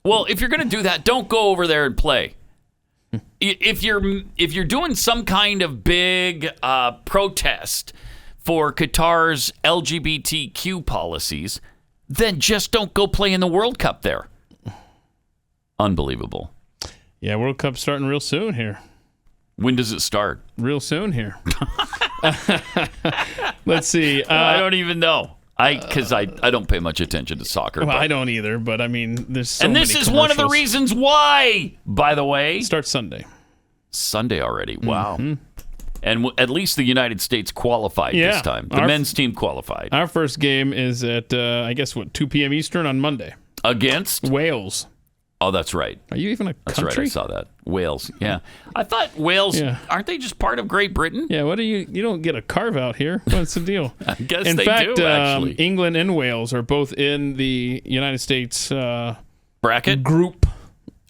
Well, if you're going to do that, don't go over there and play. If you're doing some kind of big protest for Qatar's LGBTQ policies, then just don't go play in the World Cup there. Unbelievable. Yeah, World Cup's starting real soon here. When does it start? Real soon here. Let's see. I don't even know. Because I don't pay much attention to soccer. Well, but I don't either, but I mean, there's so and many this is one of the commercials. reasons why, by the way. It starts Sunday. Sunday already. Wow. And at least the United States qualified this time. The men's team qualified. Our first game is at, 2 p.m. Eastern on Monday. Against? Wales. Oh, that's right. Are you even a That's country? right. I saw that. Wales. Yeah. I thought Wales, aren't they just part of Great Britain? Yeah, what do you don't get a carve out here? What's the deal? I guess in they fact, do, actually. England and Wales are both in the United States bracket group.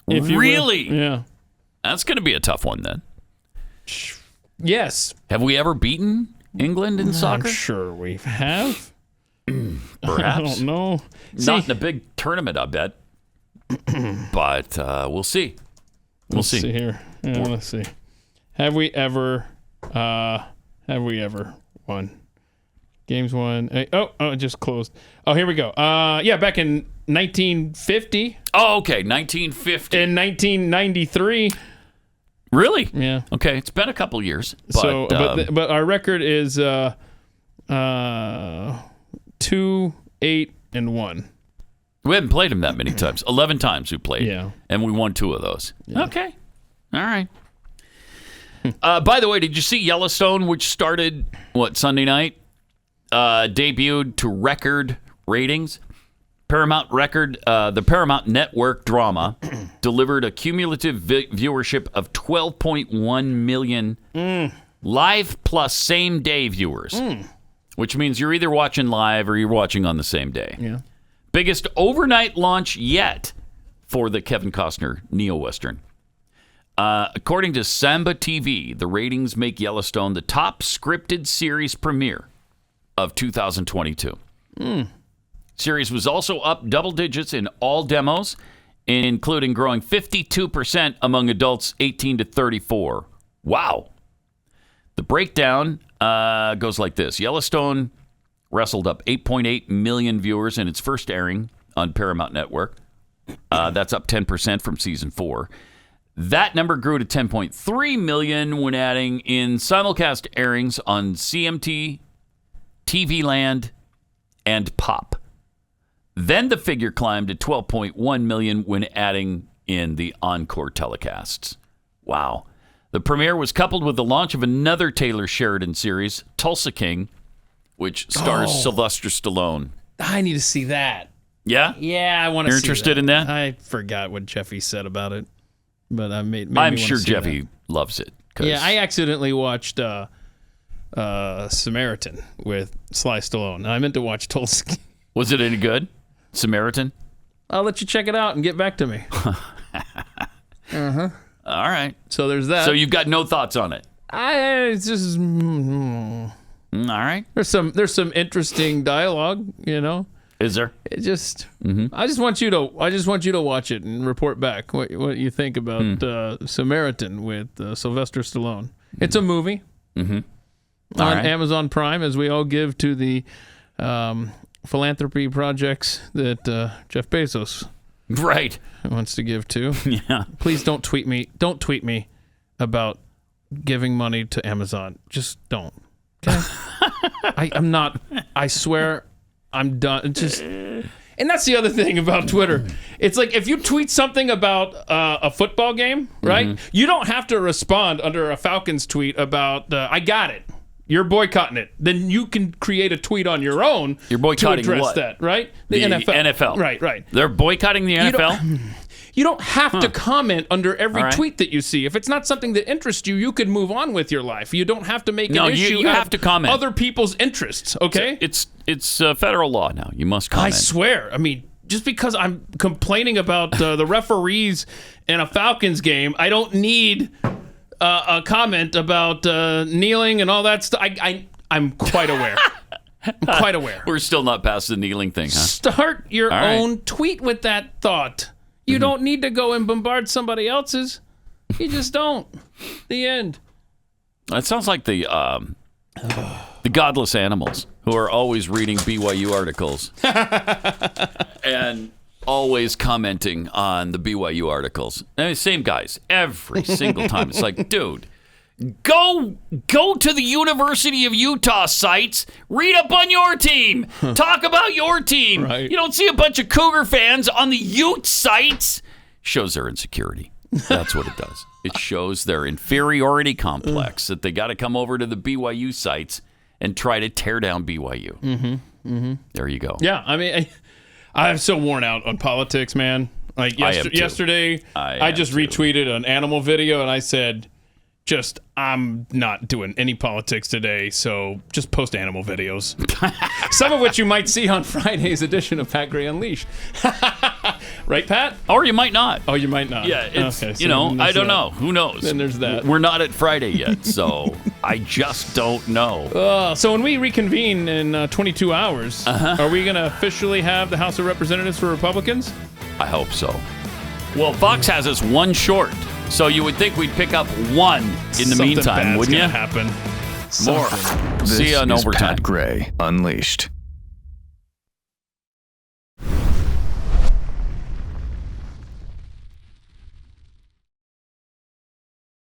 If you will. Really? Yeah. That's going to be a tough one then. Yes. Have we ever beaten England in soccer? I'm sure we have. Perhaps. I don't know. Not in a big tournament, I bet. But we'll see. Let's see here. Yeah, let's see. Have we ever won? Games won. It just closed. Oh, here we go. Yeah, back in 1950. Oh, okay, 1950. In 1993. Really? Yeah. Okay, it's been a couple years. But, but our record is 2-8-1. We haven't played them that many times. 11 times we played. Yeah. And we won 2 of those. Yeah. Okay. All right. By the way, did you see Yellowstone, which started, Sunday night? Debuted to record ratings. The Paramount Network drama delivered a cumulative viewership of 12.1 million live plus same-day viewers, which means you're either watching live or you're watching on the same day. Yeah. Biggest overnight launch yet for the Kevin Costner neo-Western. According to Samba TV, the ratings make Yellowstone the top scripted series premiere of 2022. Series was also up double digits in all demos, including growing 52% among adults 18 to 34. Wow. The breakdown goes like this. Yellowstone wrestled up 8.8 million viewers in its first airing on Paramount Network. That's up 10% from season 4. That number grew to 10.3 million when adding in simulcast airings on CMT, TV Land, and Pop. Then the figure climbed to 12.1 million when adding in the encore telecasts. Wow. The premiere was coupled with the launch of another Taylor Sheridan series, Tulsa King, which stars Sylvester Stallone. I need to see that. Yeah? Yeah, I want to see You're interested in that? I forgot what Jeffy said about it, but I'm sure Jeffy loves it. Yeah, I accidentally watched Samaritan with Sly Stallone. I meant to watch Tulsa King. Was it any good? Samaritan? I'll let you check it out and get back to me. All right. So there's that. So you've got no thoughts on it? It's just all right. There's some interesting dialogue, Is there? It just I just want you to watch it and report back what you think about Samaritan with Sylvester Stallone. It's a movie on Amazon Prime, as we all give to the philanthropy projects that Jeff Bezos wants to give to. Yeah. Please don't tweet me. Don't tweet me about giving money to Amazon. Just don't. Okay? I'm not. I swear, I'm done. And that's the other thing about Twitter. It's like if you tweet something about a football game, right? You don't have to respond under a Falcons tweet about I got it. You're boycotting it. Then you can create a tweet on your own. You're boycotting to address what? that, right? The NFL. Right. They're boycotting the NFL? You don't have to comment under every All right. tweet that you see. If it's not something that interests you, you could move on with your life. You don't have to make an issue you out have of to comment. other people's interests, okay? It's federal law now. You must comment. I swear. I mean, just because I'm complaining about the referees in a Falcons game, I don't need a comment about kneeling and all that stuff. I'm quite aware. I'm quite aware. We're still not past the kneeling thing, huh? Start your All right. own tweet with that thought. You don't need to go and bombard somebody else's. You just don't. The end. It sounds like the godless animals who are always reading BYU articles and always commenting on the BYU articles. And the same guys every single time. It's like, dude, go to the University of Utah sites, read up on your team, talk about your team. Right. You don't see a bunch of Cougar fans on the Ute sites. Shows their insecurity. That's what it does. It shows their inferiority complex that they got to come over to the BYU sites and try to tear down BYU. There you go. Yeah, I mean, I'm so worn out on politics, man. Like I am too. yesterday, I just retweeted an animal video, and I said, I'm not doing any politics today, so just post animal videos. Some of which you might see on Friday's edition of Pat Gray Unleashed. Right, Pat? Or you might not. Oh, you might not. Yeah, it's, okay, you know, I don't know. Who knows? Then there's that. We're not at Friday yet, so I just don't know. So when we reconvene in 22 hours, are we going to officially have the House of Representatives for Republicans? I hope so. Well, Fox has us one short, so you would think we'd pick up one in the meantime, wouldn't you? Happen. More. This See you on is overtime. Pat Gray Unleashed.